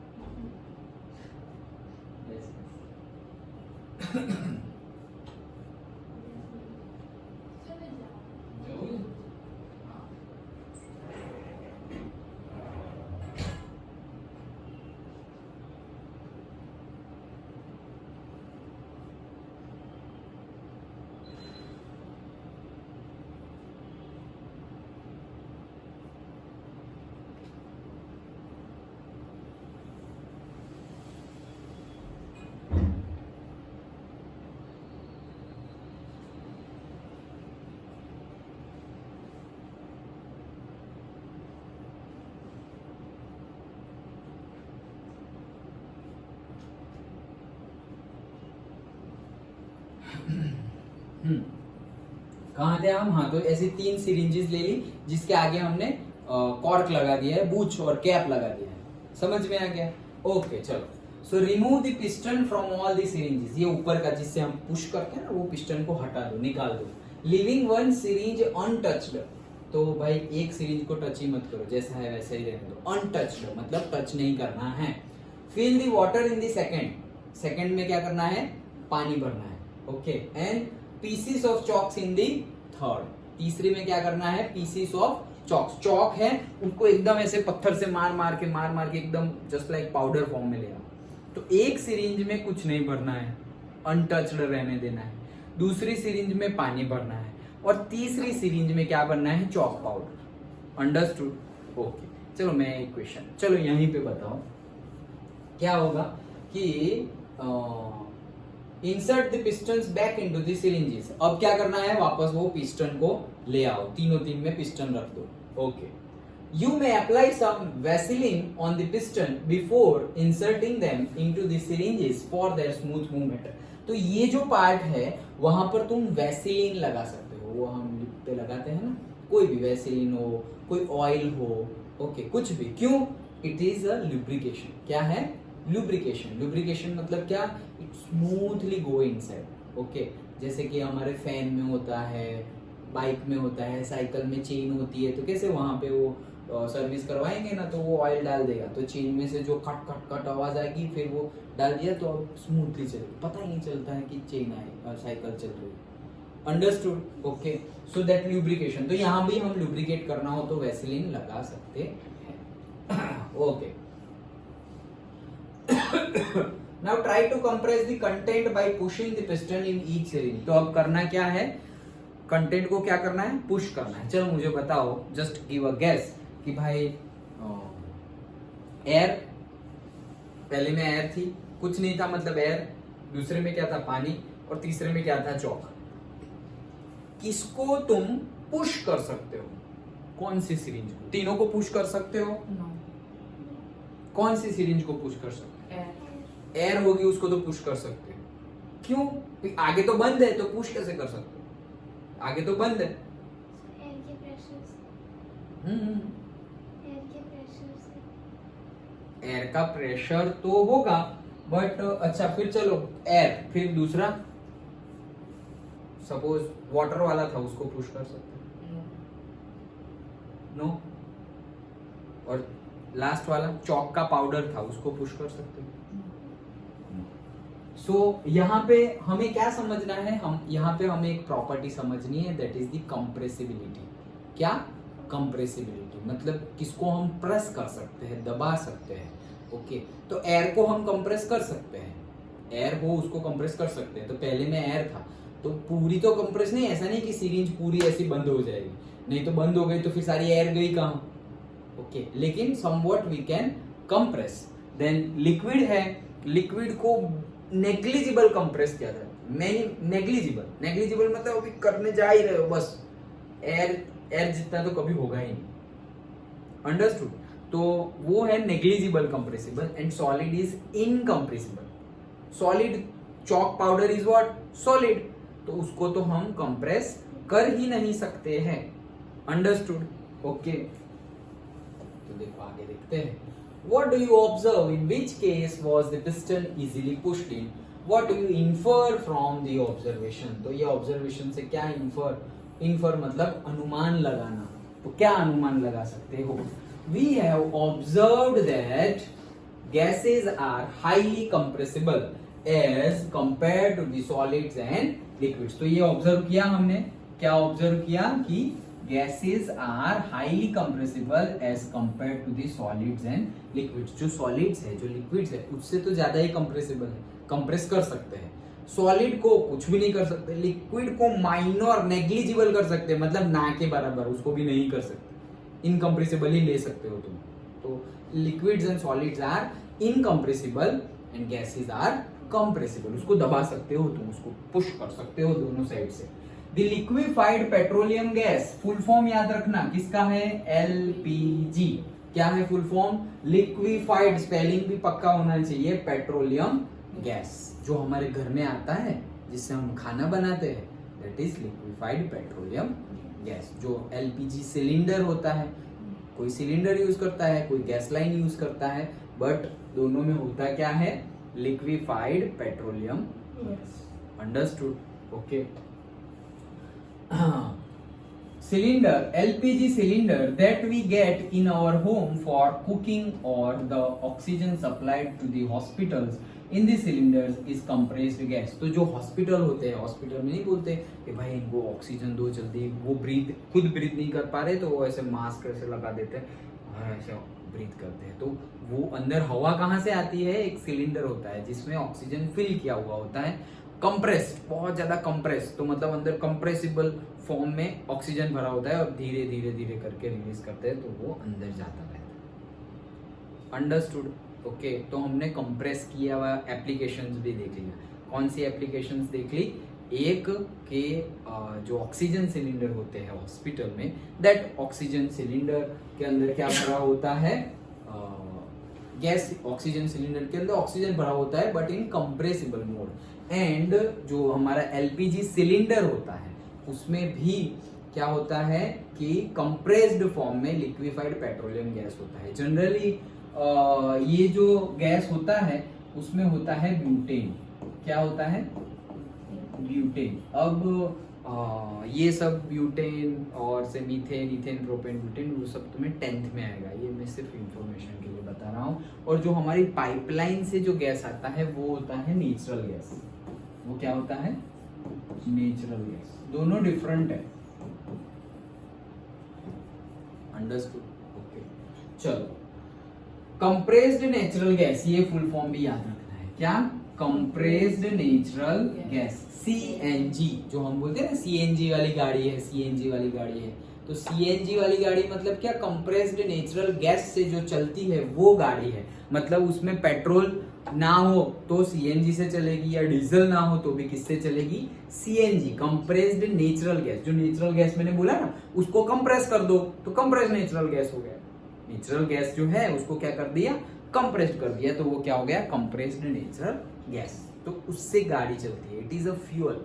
कहाँ थे हम, हाँ, तो ऐसी 3 सिरिंजेस ले ली जिसके आगे हमने कॉर्क लगा दिया है, बूच और कैप लगा दिया है, समझ में आ गया। ओके चलो, so remove the piston from all the syringes, ये ऊपर का जिससे हम पुश करते हैं ना, वो पिस्टन को हटा दो, निकाल दो। लिविंग वन सिरिंज अनटच्ड, तो भाई एक सिरिंज को टच ही मत करो, जैसा है वैसा ही रहने दो। अनटच्ड मतलब टच नहीं करना है। Fill the water in the second में क्या करना है, पानी भरना है, okay. And pieces of chalks in the third, तीसरे में क्या करना है, पीसेस ऑफ चॉक्स, चॉक है उनको एकदम ऐसे पत्थर से मार के एकदम जस्ट लाइक पाउडर फॉर्म में ले आओ। तो एक सिरिंज में कुछ नहीं भरना है, अनटच्ड रहने देना है, दूसरी सिरिंज में पानी भरना है, और तीसरी सिरिंज में क्या भरना है, चॉक पाउडर, अंडरस्टूड। ओके चलो मैं एक क्वेश्चन, चलो यहीं पे बताओ क्या होगा कि insert the pistons back into the syringes. अब क्या करना है, वापस वो पिस्टन को ले आओ, तीनों में पिस्टन रख दो, okay. You may apply some vaseline on the piston before inserting them into the syringes for their smooth movement. तो ये जो पार्ट है वहां पर तुम वैसलीन लगा सकते हो, वो हम लिप पे लगाते हैं ना, कोई भी वैसलीन हो, कोई ऑयल हो, ओके, कुछ भी। क्यों, इट इज अ लुब्रिकेशन। क्या है, लुब्रिकेशन। लुब्रिकेशन मतलब क्या, it smoothly go inside, okay. जैसे कि हमारे फैन में होता है, बाइक में होता है, साइकिल में चेन होती है, तो कैसे वहां पे वो सर्विस करवाएंगे ना, तो वो ऑयल डाल देगा, तो चेन में से जो कट कट कट आवाज आएगी, फिर वो डाल दिया तो अब स्मूथली चलेगी, पता ही नहीं चलता है कि चेन आई, साइकिल चल रही है, understood, okay. So that lubrication, तो यहाँ भी हम लुब्रिकेट करना हो तो वैसलीन लगा सकते हैं, okay. Now try to compress the content by pushing the piston in each syringe। तो अब करना क्या है, कंटेंट को क्या करना है, पुश करना है। चलो मुझे बताओ, जस्ट गिव अ गेस कि भाई एयर, पहले में एयर थी, कुछ नहीं था मतलब एयर, दूसरे में क्या था, पानी, और तीसरे में क्या था, चॉक। किसको तुम पुश कर सकते हो, कौन सी सिरिंज को, तीनों को पुश कर सकते हो? no. कौन सी सिरिंज को पुश कर सकते हो? एयर होगी उसको तो पुश कर सकते हो। क्यों, आगे तो बंद है, तो पुश कैसे कर सकते हो, आगे तो बंद है। एयर के प्रेशर से। एयर के प्रेशर से। एयर का प्रेशर तो होगा, बट अच्छा फिर चलो एयर, फिर दूसरा सपोज वाटर वाला था, उसको पुश कर सकते नो। और लास्ट वाला चॉक का पाउडर था, उसको पुश कर सकते सो यहाँ पे हमें क्या समझना है, हम यहाँ पे हमें एक प्रॉपर्टी समझनी है, दैट इज द कंप्रेसिबिलिटी। क्या? कंप्रेसिबिलिटी मतलब किसको हम प्रेस कर सकते हैं, दबा सकते हैं। ओके, तो एयर को हम कंप्रेस कर सकते हैं, एयर हो उसको कंप्रेस कर सकते हैं। तो पहले में एयर था तो पूरी तो कंप्रेस नहीं, ऐसा नहीं कि सिरिंज पूरी ऐसी बंद हो जाएगी, नहीं तो बंद हो गई तो फिर सारी एयर गई कहाँ। ओके, लेकिन somewhat we can compress. Then liquid है, लिक्विड को नेग्लिजिबल कंप्रेस किया जाता है। नेग्लिजिबल मतलब अभी करने जा ही रहे हो बस, एयर जितना तो कभी होगा ही नहीं। अंडरस्टूड? तो वो है negligible compressible, and solid is incompressible. Solid chalk powder is what? Solid, तो उसको तो हम कंप्रेस कर ही नहीं सकते हैं। अंडरस्टूड? ओके, तो देखो आगे देखते हैं। What do you observe? In which case was the piston easily pushed in? What do you infer from the observation? तो ये observation से क्या infer मतलब अनुमान लगाना। तो क्या अनुमान लगा सकते हो? We have observed that gases are highly compressible as compared to the solids and liquids. तो ये observe किया हमने, क्या observe किया कि gases are highly compressible as compared to the solids and liquids. जो solids है, जो liquids है, उससे तो ज्यादा ही compressible है, compress कर सकते हैं। solid को कुछ भी नहीं कर सकते, liquid को minor negligible कर सकते हैं, मतलब ना के बराबर, उसको भी नहीं कर सकते, incompressible ही ले सकते हो तुम। तो liquids and solids are incompressible and gases are compressible. उसको दबा सकते हो तुम, उसको push कर सकते हो दोनों साइड से। The liquefied petroleum gas, full form याद रखना किसका है? LPG। क्या है फुल फॉर्म? लिक्विफाइड, स्पेलिंग भी पक्का होना चाहिए। पेट्रोलियम गैस जो हमारे घर में आता है, जिससे हम खाना बनाते हैं, that is liquefied petroleum gas. जो LPG सिलेंडर होता है, कोई सिलेंडर यूज करता है, कोई गैस लाइन यूज करता है, बट दोनों में होता क्या है? Liquefied petroleum gas. Understood? Okay, cylinder, LPG cylinder that we get in our home for cooking or the oxygen supplied to the hospitals in the cylinders is compressed gas. तो जो hospital होते हैं, hospital में नहीं बोलते कि भाई इनको ऑक्सीजन दो जल्दी, वो खुद ब्रीथ नहीं कर पा रहे तो वो ऐसे मास्क ऐसे लगा देते हैं और ऐसे ब्रीथ करते हैं। तो वो अंदर हवा कहाँ से आती है? एक सिलेंडर होता है जिसमें ऑक्सीजन फिल किया हुआ होता है, कंप्रेस्ड, बहुत ज्यादा कंप्रेस, तो मतलब अंदर कंप्रेसिबल फॉर्म में ऑक्सीजन भरा होता है और धीरे धीरे धीरे करके रिलीज करते हैं, तो वो अंदर जाता रहता है। अंडरस्टूड? ओके, तो हमने कंप्रेस किया हुआ एप्लीकेशंस भी देख लिया। कौन सी एप्लीकेशंस देख ली? एक के जो ऑक्सीजन सिलेंडर होते हैं हॉस्पिटल में, दैट ऑक्सीजन सिलेंडर के अंदर क्या भरा होता है? गैस। ऑक्सीजन सिलेंडर के अंदर ऑक्सीजन भरा होता है but in compressible mode. And जो हमारा LPG सिलेंडर होता है उसमें भी क्या होता है कि कंप्रेस्ड फॉर्म में लिक्विफाइड पेट्रोलियम गैस होता है। जनरली ये जो गैस होता है उसमें होता है ब्यूटेन। क्या होता है? ब्यूटेन। अब ये सब ब्यूटेन और से मीथेन, इथेन, प्रोपेन, ब्यूटेन, वो सब तुम्हें 10th में आएगा। ये मैं सिर्फ इंफॉर्मेशन के लिए बता रहा हूँ। और जो हमारी पाइपलाइन से जो गैस आता है वो होता है नेचुरल गैस। वो क्या होता है? Natural gas. दोनों डिफरेंट है। अंडरस्टूड? ओके, चलो। कंप्रेस्ड नेचुरल गैस, ये फुल फॉर्म भी याद रखना है। क्या? Compressed natural gas, CNG। जो हम बोलते हैं ना CNG वाली गाड़ी है, CNG वाली गाड़ी है, तो CNG वाली गाड़ी मतलब क्या? कंप्रेस्ड नेचुरल गैस से जो चलती है वो गाड़ी है। मतलब उसमें पेट्रोल ना हो तो CNG से चलेगी, या डीजल ना हो तो भी किससे चलेगी? CNG, compressed natural gas. जो नेचुरल गैस मैंने बोला ना, उसको कंप्रेस कर दो तो कंप्रेस नेचुरल गैस हो गया। नेचुरल गैस जो है उसको क्या कर दिया? कंप्रेस्ड कर दिया, तो वो क्या हो गया? Compressed natural gas. तो उससे गाड़ी चलती है, it is a fuel.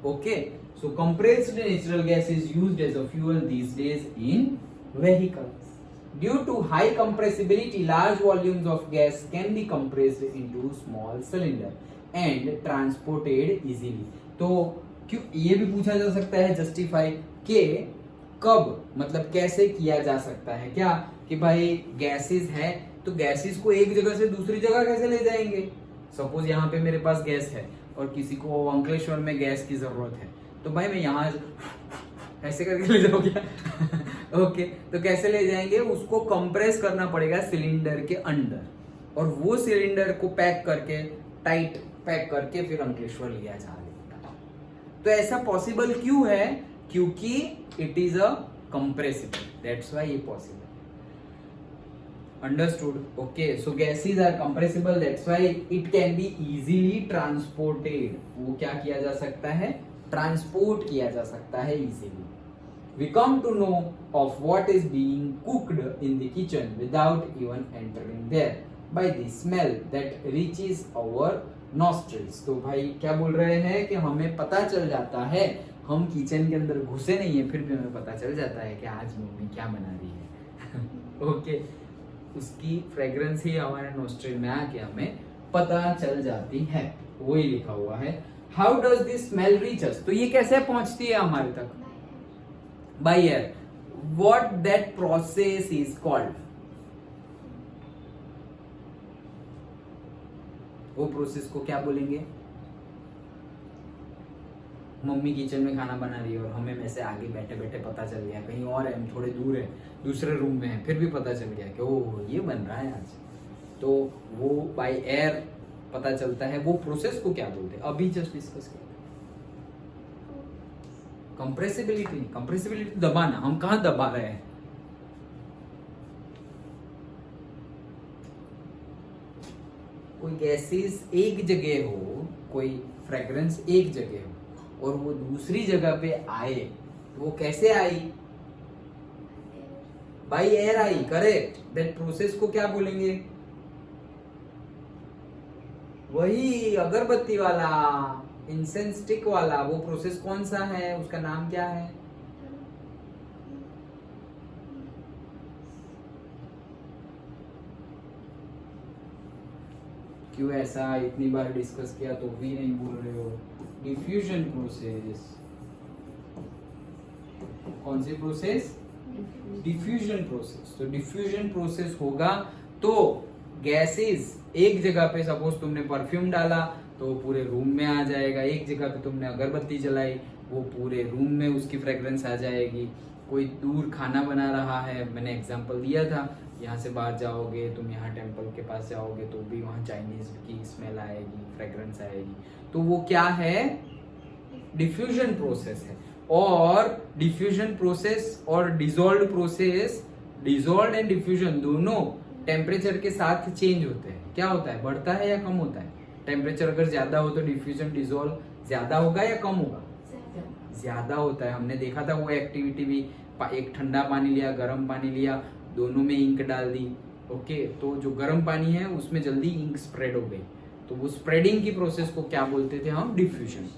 Okay, so compressed natural gas is used as a fuel these days in vehicles. Due to high compressibility large volumes of gas can be compressed into small cylinder and transported easily. तो क्यों ये भी पूछा जा सकता है justify के कब मतलब कैसे किया जा सकता है क्या कि भाई गैसेस है तो गैसेस को एक जगह से दूसरी जगह कैसे ले जाएंगे। सपोज यहाँ पे मेरे पास गैस है और किसी को अंकलेश्वर में गैस की जरूरत है तो भाई मैं यहाँ ऐसे करके ले जाऊँ क्या ओके तो कैसे ले जाएंगे उसको कंप्रेस करना पड़ेगा सिलेंडर के अंदर और वो सिलेंडर को पैक करके टाइट पैक करके फिर अंकलेश्वर लिया जा रहा है। तो ऐसा पॉसिबल क्यों है क्योंकि it is a compressible that's why ये possible. Understood? Okay, so gases are compressible. That's why it can be easily transported. वो क्या किया जा सकता है? Transport किया जा सकता है easily. We come to know of what is being cooked in the kitchen without even entering there by the smell that reaches our nostrils. तो भाई क्या बोल रहे हैं कि हमें पता चल जाता है हम किचन के अंदर घुसे नहीं है फिर भी हमें पता चल जाता है कि आज मम्मी क्या बना रही है ओके उसकी फ्रेग्रेंस ही हमारे नोस्ट्रिल में आके हमें पता चल जाती है वही लिखा हुआ है। How does this smell reach अस तो ये कैसे पहुंचती है हमारे तक by air. What that process is called वो प्रोसेस को क्या बोलेंगे। मम्मी किचन में खाना बना रही है और हमें में से आगे बैठे बैठे पता चल गया कहीं और है हम थोड़े दूर है दूसरे रूम में है फिर भी पता चल गया कि ओह ये बन रहा है आज तो वो बाय एयर पता चलता है। वो प्रोसेस को क्या बोलते हैं अभी जस्ट डिस्कस किया कंप्रेसिबिलिटी दबाना हम कहां दबा रहे हैं कोई गैसेस एक जगह हो कोई फ्रेग्रेंस एक जगह हो और वो दूसरी जगह पे आए वो कैसे आई by air I correct that process को क्या बोलेंगे वही अगरबत्ती वाला इंसेंस स्टिक वाला वो प्रोसेस कौन सा है उसका नाम क्या है क्यों ऐसा इतनी बार डिस्कस किया तो भी नहीं बोल रहे हो। डिफ्यूजन प्रोसेस कौन सी प्रोसेस डिफ्यूजन प्रोसेस। तो डिफ्यूजन प्रोसेस होगा तो गैसेस एक जगह पे सपोज तुमने परफ्यूम डाला तो पूरे रूम में आ जाएगा एक जगह पे तुमने अगरबत्ती जलाई वो पूरे रूम में उसकी फ्रेग्रेंस आ जाएगी। कोई दूर खाना बना रहा है मैंने एग्जांपल दिया था यहाँ से बाहर जाओगे तुम यहाँ टेम्पल के पास जाओगे तो भी वहाँ चाइनीज की स्मेल आएगी फ्रेग्रेंस आएगी तो वो क्या है डिफ्यूजन प्रोसेस है। और डिफ्यूजन प्रोसेस और डिसॉल्व एंड डिफ्यूजन दोनों टेम्परेचर के साथ चेंज होते हैं। क्या होता है बढ़ता है या कम होता है। टेम्परेचर अगर ज्यादा हो तो डिफ्यूजन डिसॉल्व ज्यादा होगा या कम होगा ज्यादा होता है। हमने देखा था वो एक्टिविटी भी एक ठंडा पानी लिया गर्म पानी लिया दोनों में इंक डाल दी ओके तो जो गर्म पानी है उसमें जल्दी इंक स्प्रेड हो गई तो वो स्प्रेडिंग की प्रोसेस को क्या बोलते थे हम डिफ्यूजन।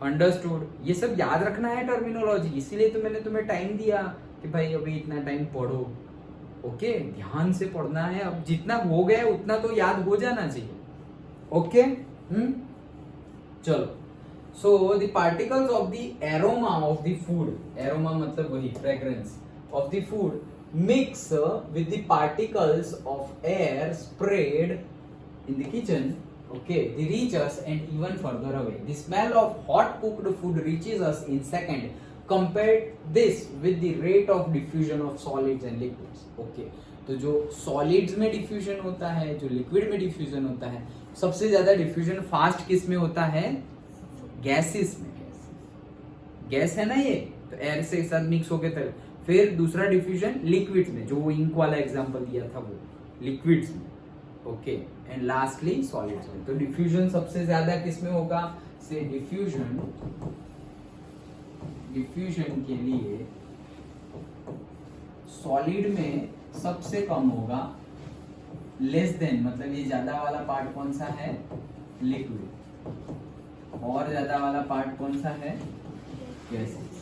अंडरस्टूड। ये सब याद रखना है टर्मिनोलॉजी इसीलिए तो मैंने तुम्हें टाइम दिया कि भाई अभी इतना टाइम पढ़ो ओके ध्यान से पढ़ना है। अब जितना हो गया उतना तो याद हो जाना चाहिए ओके चलो। So the particles of the aroma of the food, aroma मतलब वही fragrance of the food mix with the particles of air sprayed in the kitchen. Okay, they reach us and even further away. The smell of hot cooked food reaches us in second. Compare this with the rate of diffusion of solids and liquids. Okay, तो जो solids में diffusion होता है, जो liquid में diffusion होता है, सबसे ज्यादा diffusion fast किस में होता है? गैसेस में। गैस है ना ये तो एयर से साथ मिक्स होके तक फिर दूसरा डिफ्यूजन लिक्विड्स में जो वो इंक वाला एग्जांपल दिया था वो लिक्विड्स में ओके एंड लास्टली सॉलिड्स में। तो डिफ्यूजन सबसे ज्यादा किस में होगा से डिफ्यूजन के लिए सॉलिड में सबसे कम होगा लेस देन मतलब ये ज्यादा वाला पार्ट कौन सा है लिक्विड और ज्यादा वाला पार्ट कौन सा है गैसेस।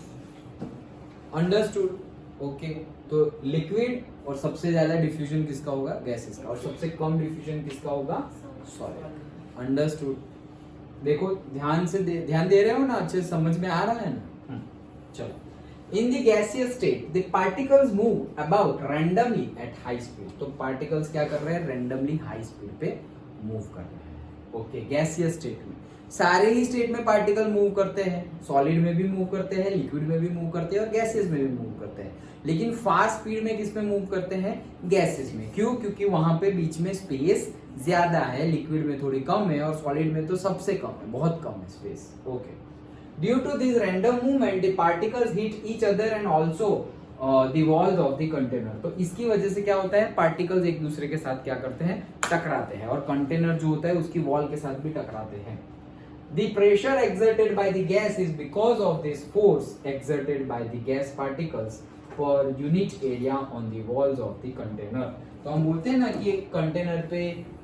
अंडरस्टूड ओके तो लिक्विड और सबसे ज्यादा डिफ्यूजन किसका होगा, गैसेस का, और सबसे कम डिफ्यूजन किसका होगा, सॉलिड। अंडरस्टूड। देखो ध्यान से ध्यान दे रहे हो ना, अच्छे समझ में आ रहा है ना। चलो, इन the gaseous state the particles move about randomly at high speed. तो पार्टिकल्स क्या कर रहे हैं, रैंडमली हाई स्पीड पे मूव कर रहे हैं। ओके, गैसियस स्टेट में सारे ही स्टेट में पार्टिकल मूव करते हैं, सॉलिड में भी मूव करते हैं, लिक्विड में भी मूव करते हैं और गैसेस में भी मूव करते हैं। लेकिन फास्ट स्पीड में किस में मूव करते हैं, गैसेस में। क्यों, क्योंकि वहां पे बीच में स्पेस ज्यादा है, लिक्विड में थोड़ी कम है और सॉलिड में तो सबसे कम है, बहुत कम है space. Okay, due to this random movement the particles hit each other and also the walls of the container. तो इसकी वजह से क्या होता है, पार्टिकल्स एक दूसरे के साथ क्या करते हैं, टकराते हैं, और कंटेनर जो होता है उसकी वॉल के साथ भी टकराते हैं। The pressure exerted by the gas is because of this force exerted by the gas particles per unit area on the walls of the container। तो हम बोलते हैं ना कि एक कंटेनर पे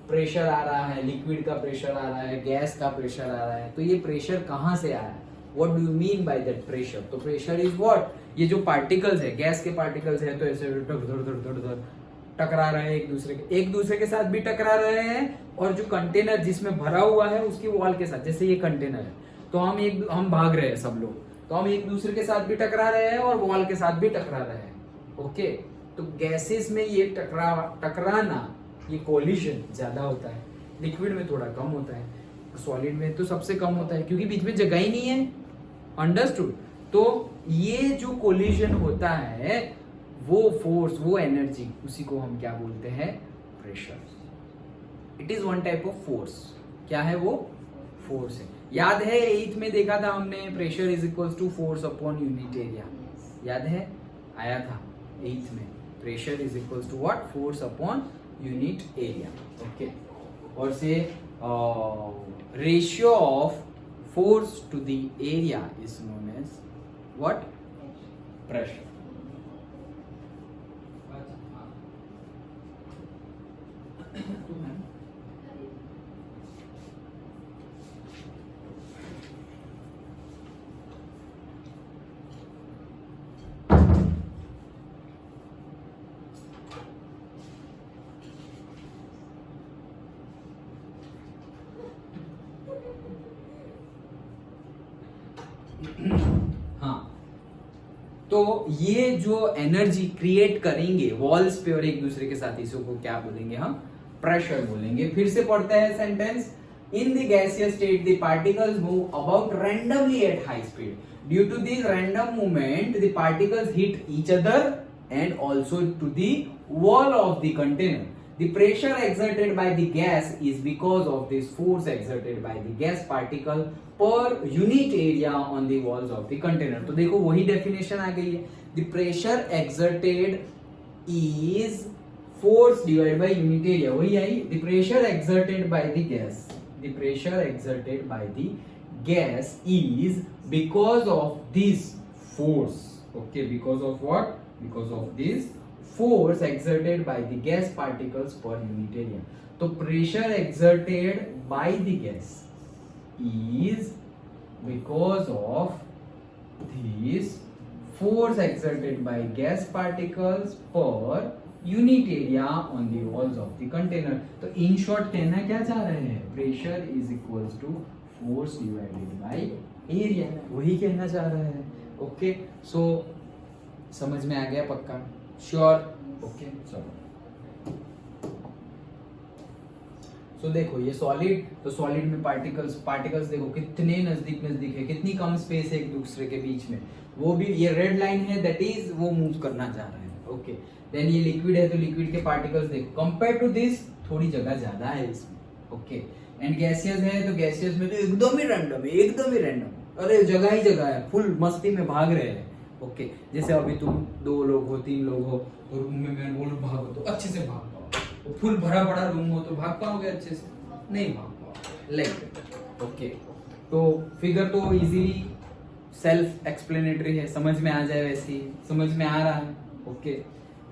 प्रेशर आ रहा है, लिक्विड का प्रेशर आ रहा है, गैस का प्रेशर आ रहा है, तो ये प्रेशर कहाँ से आया है, what do you mean by that pressure. तो प्रेशर इज व्हाट, ये जो पार्टिकल्स है, गैस के पार्टिकल्स है, तो ऐसे धड़ टकरा रहे हैं एक दूसरे के साथ भी टकरा रहे हैं, और जो कंटेनर जिसमें भरा हुआ है उसकी वॉल के साथ, जैसे ये कंटेनर है तो हम भाग रहे हैं सब लोग, तो हम एक दूसरे के साथ भी टकरा रहे हैं और वॉल के साथ भी टकरा रहे हैं। ओके, तो गैसेस में ये टकराना, ये कोलिजन ज्यादा होता है, लिक्विड में थोड़ा कम होता है, सॉलिड में तो सबसे कम होता है क्योंकि बीच में जगह ही नहीं है। अंडरस्टूड। तो ये जो कोलिजन होता है, वो फोर्स, वो एनर्जी, उसी को हम क्या बोलते हैं, pressure. It is one type of force. क्या है वो, फोर्स है। याद है 8th में देखा था हमने, pressure is equal to force upon unit area, याद है, आया था 8th में, pressure is equal to what, force upon unit area. Okay, और से ratio of force to the area is known as what, pressure. हाँ, तो ये जो एनर्जी क्रिएट करेंगे वॉल्स पे और एक दूसरे के साथ, इसी को क्या बोलेंगे हम, प्रेशर बोलेंगे। फिर से पढ़ते हैं sentence. In the gaseous state the particles move about randomly at high speed. Due to this random movement the particles hit each other and also to the wall of the container. The pressure exerted by the gas is because of this force exerted by the gas particle per unit area on the walls of the container। तो देखो वही definition आ गई है, the pressure exerted is force divided by unit area, वही आई। the pressure exerted by the gas, the pressure exerted by the gas is because of this force। okay, because of what, because of this force exerted by the gas particles per unit area। तो pressure exerted by the gas is because of this force exerted by gas particles per unit area on the walls of the container। तो in short कहना क्या चाह रहे हैं, pressure is equals to force divided by area, वही कहना चाह रहे हैं। ओके, सो समझ में आ गया पक्का, श्योर। ओके, चलो। सो देखो ये सॉलिड, तो सॉलिड में पार्टिकल्स देखो कितने नजदीक है, कितनी कम स्पेस है एक दूसरे के बीच में, वो भी ये रेड लाइन है, दैट इज वो मूव करना चाह रहे हैं। ओके, देन ये लिक्विड है, तो लिक्विड के पार्टिकल्स देखो कंपेयर टू दिस थोड़ी जगह ज्यादा है इसमें। ओके, एंड गैसियस है, तो गैसियस में तो एकदम ही रैंडम, अरे जगह ही जगह है, फुल मस्ती में भाग रहे हैं। ओके, जैसे अभी तुम 2 लोग हो, 3 लोग हो, तो रूम में मैं बोलूं भागो तो अच्छे से भाग पाओ, फुल भरा पड़ा रूम हो तो भाग पाओगे अच्छे से, नहीं भाग पाओ, लाइक। ओके, तो फिगर तो इजीली सेल्फ एक्सप्लेनेटरी है, समझ में आ जाए वैसे ही, समझ में आ रहा है। ओके,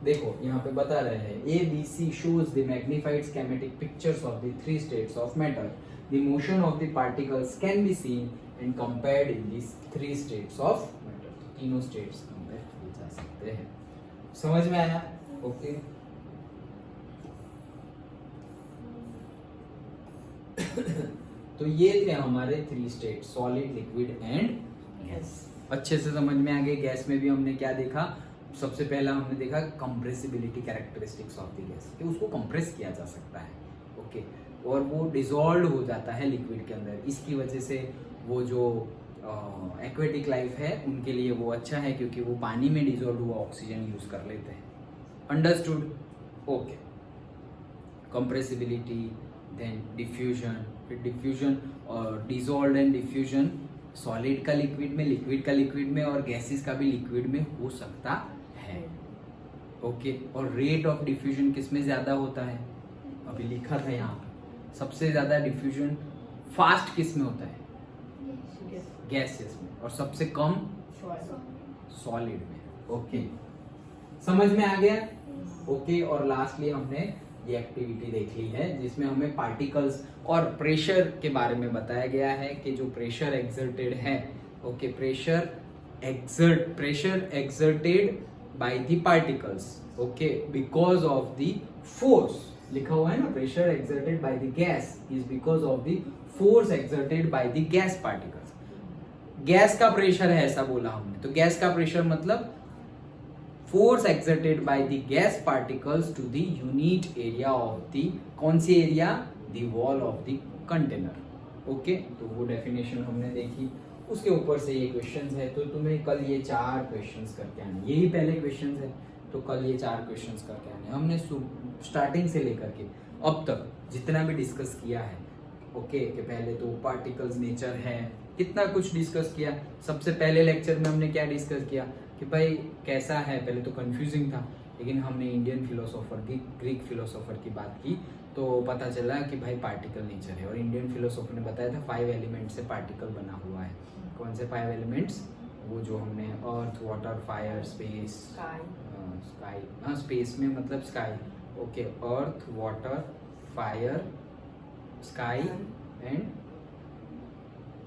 देखो यहाँ पे बता रहे हैं ABC shows the magnified schematic pictures of the 3 states of matter। The motion of the particles can be seen and compared in these 3 states of matter। तीनों स्टेट्स कंपेयर किए जा सकते हैं। समझ में आया? ओके तो ये थे हमारे 3 state, solid, liquid and gas. अच्छे से समझ में आ गए। गैस में भी हमने क्या देखा, सबसे पहला हमने देखा compressibility characteristics of the gas, कि उसको कंप्रेस किया जा सकता है, ओके, और वो डिसॉल्व हो जाता है लिक्विड के अंदर। इसकी वजह से वो जो एक्वेटिक लाइफ है उनके लिए वो अच्छा है, क्योंकि वो पानी में डिसॉल्व हुआ ऑक्सीजन यूज कर लेते हैं। Understood? Okay. Compressibility, then diffusion, फिर डिफ्यूजन और डिसॉल्व एंड डिफ्यूजन सॉलिड का लिक्विड में, लिक्विड का लिक्विड में, और गैसेस का भी लिक्विड में हो सकता है, ओके। और रेट ऑफ डिफ्यूजन किसमें ज्यादा होता है? अभी लिखा था यहाँ पे, सबसे ज्यादा डिफ्यूजन फास्ट किसमें होता है? गैसेस में। और सबसे कम सॉलिड में, ओके। समझ में आ गया? ओके। और लास्टली हमने ये एक्टिविटी देख ली है जिसमें हमें पार्टिकल्स और प्रेशर के बारे में बताया गया है कि जो प्रेशर एक्सर्टेड है, okay, pressure exerted by the particles, okay, because of the force, लिखा हुआ है ना, pressure exerted by the gas is because of the force exerted by the gas particles. Gas का प्रेशर है ऐसा बोला हमने, तो गैस का प्रेशर मतलब force exerted by the gas particles to the unit area of the, कौन सी एरिया? The wall of the container, okay. तो वो डेफिनेशन हमने देखी, उसके ऊपर से ये क्वेश्चंस है, तो तुम्हें कल ये 4 क्वेश्चंस करके आने, यही पहले क्वेश्चंस है, तो कल ये 4 क्वेश्चंस करके आने। हमने स्टार्टिंग से लेकर के अब तक जितना भी डिस्कस किया है, ओके, कि पहले तो पार्टिकल्स नेचर है, कितना कुछ डिस्कस किया। सबसे पहले लेक्चर में हमने क्या डिस्कस किया कि भाई कैसा है, पहले तो कंफ्यूजिंग था, लेकिन हमने इंडियन फिलोसोफर की, ग्रीक फिलोसोफर की बात की तो पता चला कि भाई पार्टिकल नेचर है। और इंडियन फिलोसोफर ने बताया था 5 एलिमेंट से पार्टिकल बना हुआ है। कौन से 5 एलिमेंट्स? वो जो हमने अर्थ, वाटर, फायर, स्पेस, स्काई, हाँ स्पेस में मतलब sky, okay, earth, water, fire, sky and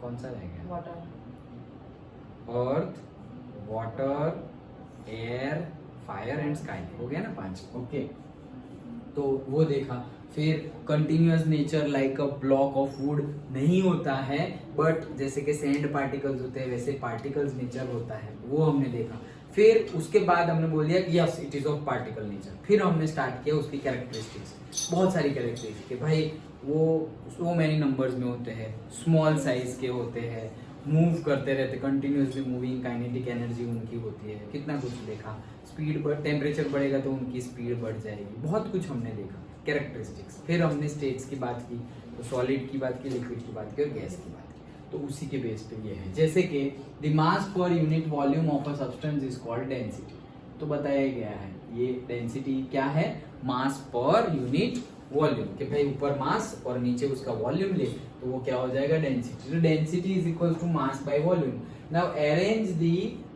कौन सा रह गया? Water, earth, water, air, fire and sky, हो गया ना 5, ओके। तो वो देखा। फिर continuous nature like a block of would नहीं होता है, बट जैसे कि सैंड पार्टिकल्स होते हैं वैसे पार्टिकल्स नेचर होता है, वो हमने देखा। फिर उसके बाद हमने बोल दिया कि yes it is of particle nature. फिर हमने स्टार्ट किया उसकी कैरेक्टरिस्टिक्स, बहुत सारी कैरेक्टरिस्टिक्स, भाई वो सो मैनी नंबर्स में होते हैं, स्मॉल साइज के होते हैं, मूव करते रहते, कंटिन्यूसली मूविंग, काइनेटिक एनर्जी उनकी होती है, कितना कुछ देखा। स्पीड बढ़, टेम्परेचर बढ़ेगा तो उनकी स्पीड बढ़ जाएगी, बहुत कुछ हमने देखा कैरेक्टरिस्टिक्स। फिर हमने स्टेट्स की बात की, तो सॉलिड की बात की, लिक्विड की बात की और गैस की बात की, तो उसी के बेस पे ये है। जैसे कि the mass per unit volume of a substance is called density, तो बताया गया है ये डेंसिटी क्या है? मास पर यूनिट वॉल्यूम, कि भाई ऊपर मास और नीचे उसका वॉल्यूम ले तो वो क्या हो जाएगा? डेंसिटी। तो density is equal to mass by volume. Now arrange the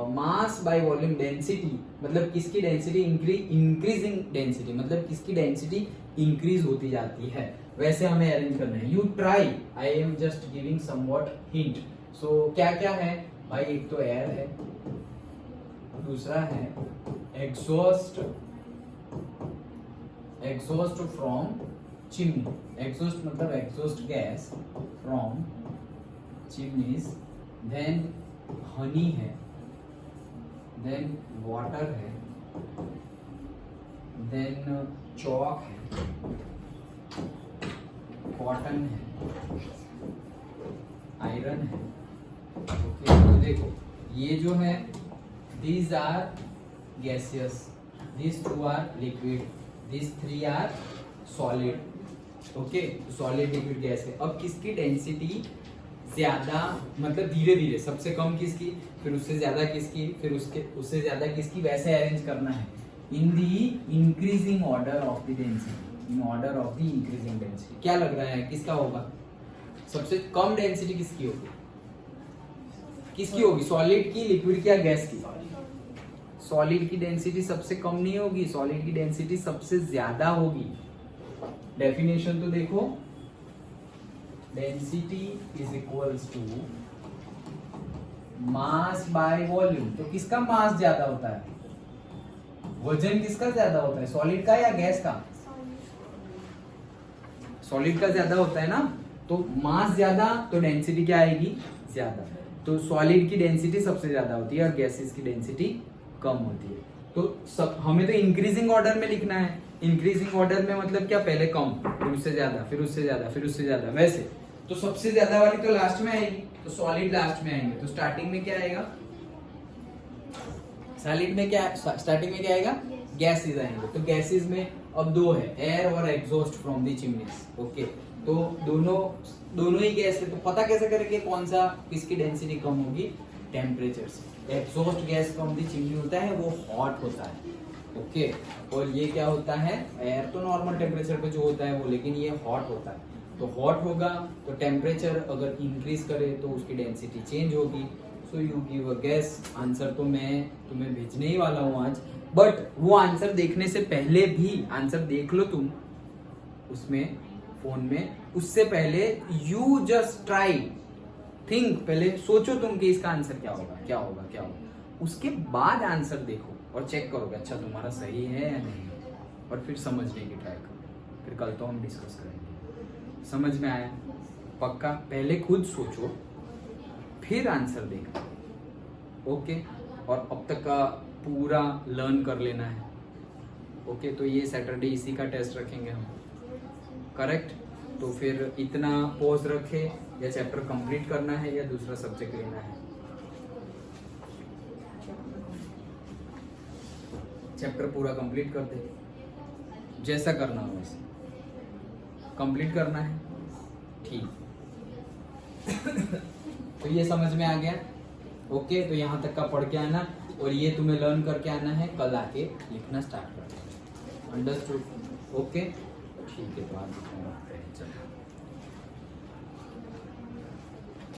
mass by volume density, मतलब किसकी डेंसिटी? इंक्रीजिंग डेंसिटी, मतलब किसकी डेंसिटी इंक्रीज होती जाती है, वैसे हमें अरेंज करना है। You try, I am just giving somewhat hint. So क्या क्या है भाई? एक तो एयर है, दूसरा है exhaust, exhaust from chimney, exhaust मतलब exhaust gas from chimneys, then honey है, देन वाटर है, देन चॉक है, कॉटन है, आयरन है, ओके। तो देखो ये जो है these are gaseous, these 2 are liquid, these 3 are solid, okay. Solid, liquid, gas है। अब किसकी डेंसिटी ज्यादा, मतलब धीरे धीरे, सबसे कम किसकी, फिर उससे ज्यादा किसकी, फिर उससे ज्यादा किसकी, वैसे अरेंज करना है in the increasing order of the density, in order of the increasing density. क्या लग रहा है किसका होगा? सबसे कम डेंसिटी किसकी होगी? किसकी होगी? सॉलिड की, लिक्विड की या गैस की? सॉलिड की डेंसिटी सबसे कम नहीं होगी, सॉलिड की डेंसिटी सबसे ज्यादा होगी। डेफिनेशन तो देखो, density is equals to mass by volume. तो किसका मास ज्यादा होता है? वजन किसका ज्यादा होता है, सॉलिड का या गैस का? सॉलिड का ज्यादा होता है ना, तो मास ज्यादा तो डेंसिटी क्या आएगी, ज्यादा। तो सॉलिड की डेंसिटी सबसे ज्यादा होती है और गैसेस की डेंसिटी कम होती है। तो सब हमें तो इंक्रीजिंग ऑर्डर में लिखना है। इंक्रीजिंग ऑर्डर में मतलब क्या, पहले कम, फिर उससे ज्यादा, फिर उससे ज्यादा, फिर उससे ज्यादा, वैसे। तो सबसे ज्यादा वाली तो लास्ट में आएगी, तो सॉलिड लास्ट में आएंगे। तो स्टार्टिंग में क्या आएगा, सॉलिड में क्या, स्टार्टिंग में क्या आएगा, गैसेस आएंगे। तो गैसेस में अब दो है, एयर और exhaust from the chimneys. Okay, तो दोनों ही गैस है। तो पता कैसे करेंगे कौन सा, किसकी डेंसिटी कम होगी, टेम्परेचर से। Exhaust gas from the chimney होता है वो हॉट होता है। ओके, और ये क्या होता है, एयर तो नॉर्मल टेम्परेचर पे जो होता है वो, लेकिन ये हॉट होता है। तो हॉट होगा तो टेम्परेचर अगर इंक्रीज करे तो उसकी डेंसिटी चेंज होगी। So you give a gas. Answer तो मैं तुम्हें भेजने ही वाला हूँ आज, बट वो आंसर देखने से पहले भी, आंसर देख लो तुम उसमें फोन में, उससे पहले यू जस्ट ट्राई थिंक, पहले सोचो तुम कि इसका आंसर क्या होगा, क्या होगा, क्या होगा। उसके बाद आंसर देखो और चेक करोगे अच्छा तुम्हारा सही है या नहीं, और फिर समझने की ट्राई करो। फिर कल तो हम डिस्कस करेंगे। समझ में आया? पक्का? पहले खुद सोचो फिर आंसर देखना। ओके, और अब तक का पूरा लर्न कर लेना है। ओके, तो ये सैटरडे इसी का टेस्ट रखेंगे हम, करेक्ट? तो फिर इतना पॉज रखे, या चैप्टर कंप्लीट करना है या दूसरा सब्जेक्ट लेना है? चैप्टर पूरा कंप्लीट कर दे, जैसा करना हो वैसे कंप्लीट करना है, ठीक। तो ये समझ में आ गया? ओके, तो यहाँ तक का पढ़ के आना और ये तुम्हें लर्न करके आना है, कल आके लिखना स्टार्ट कर देना। अंडरस्टूड? ओके, ठीक है, तो आज इतना रखते हैं, चलो।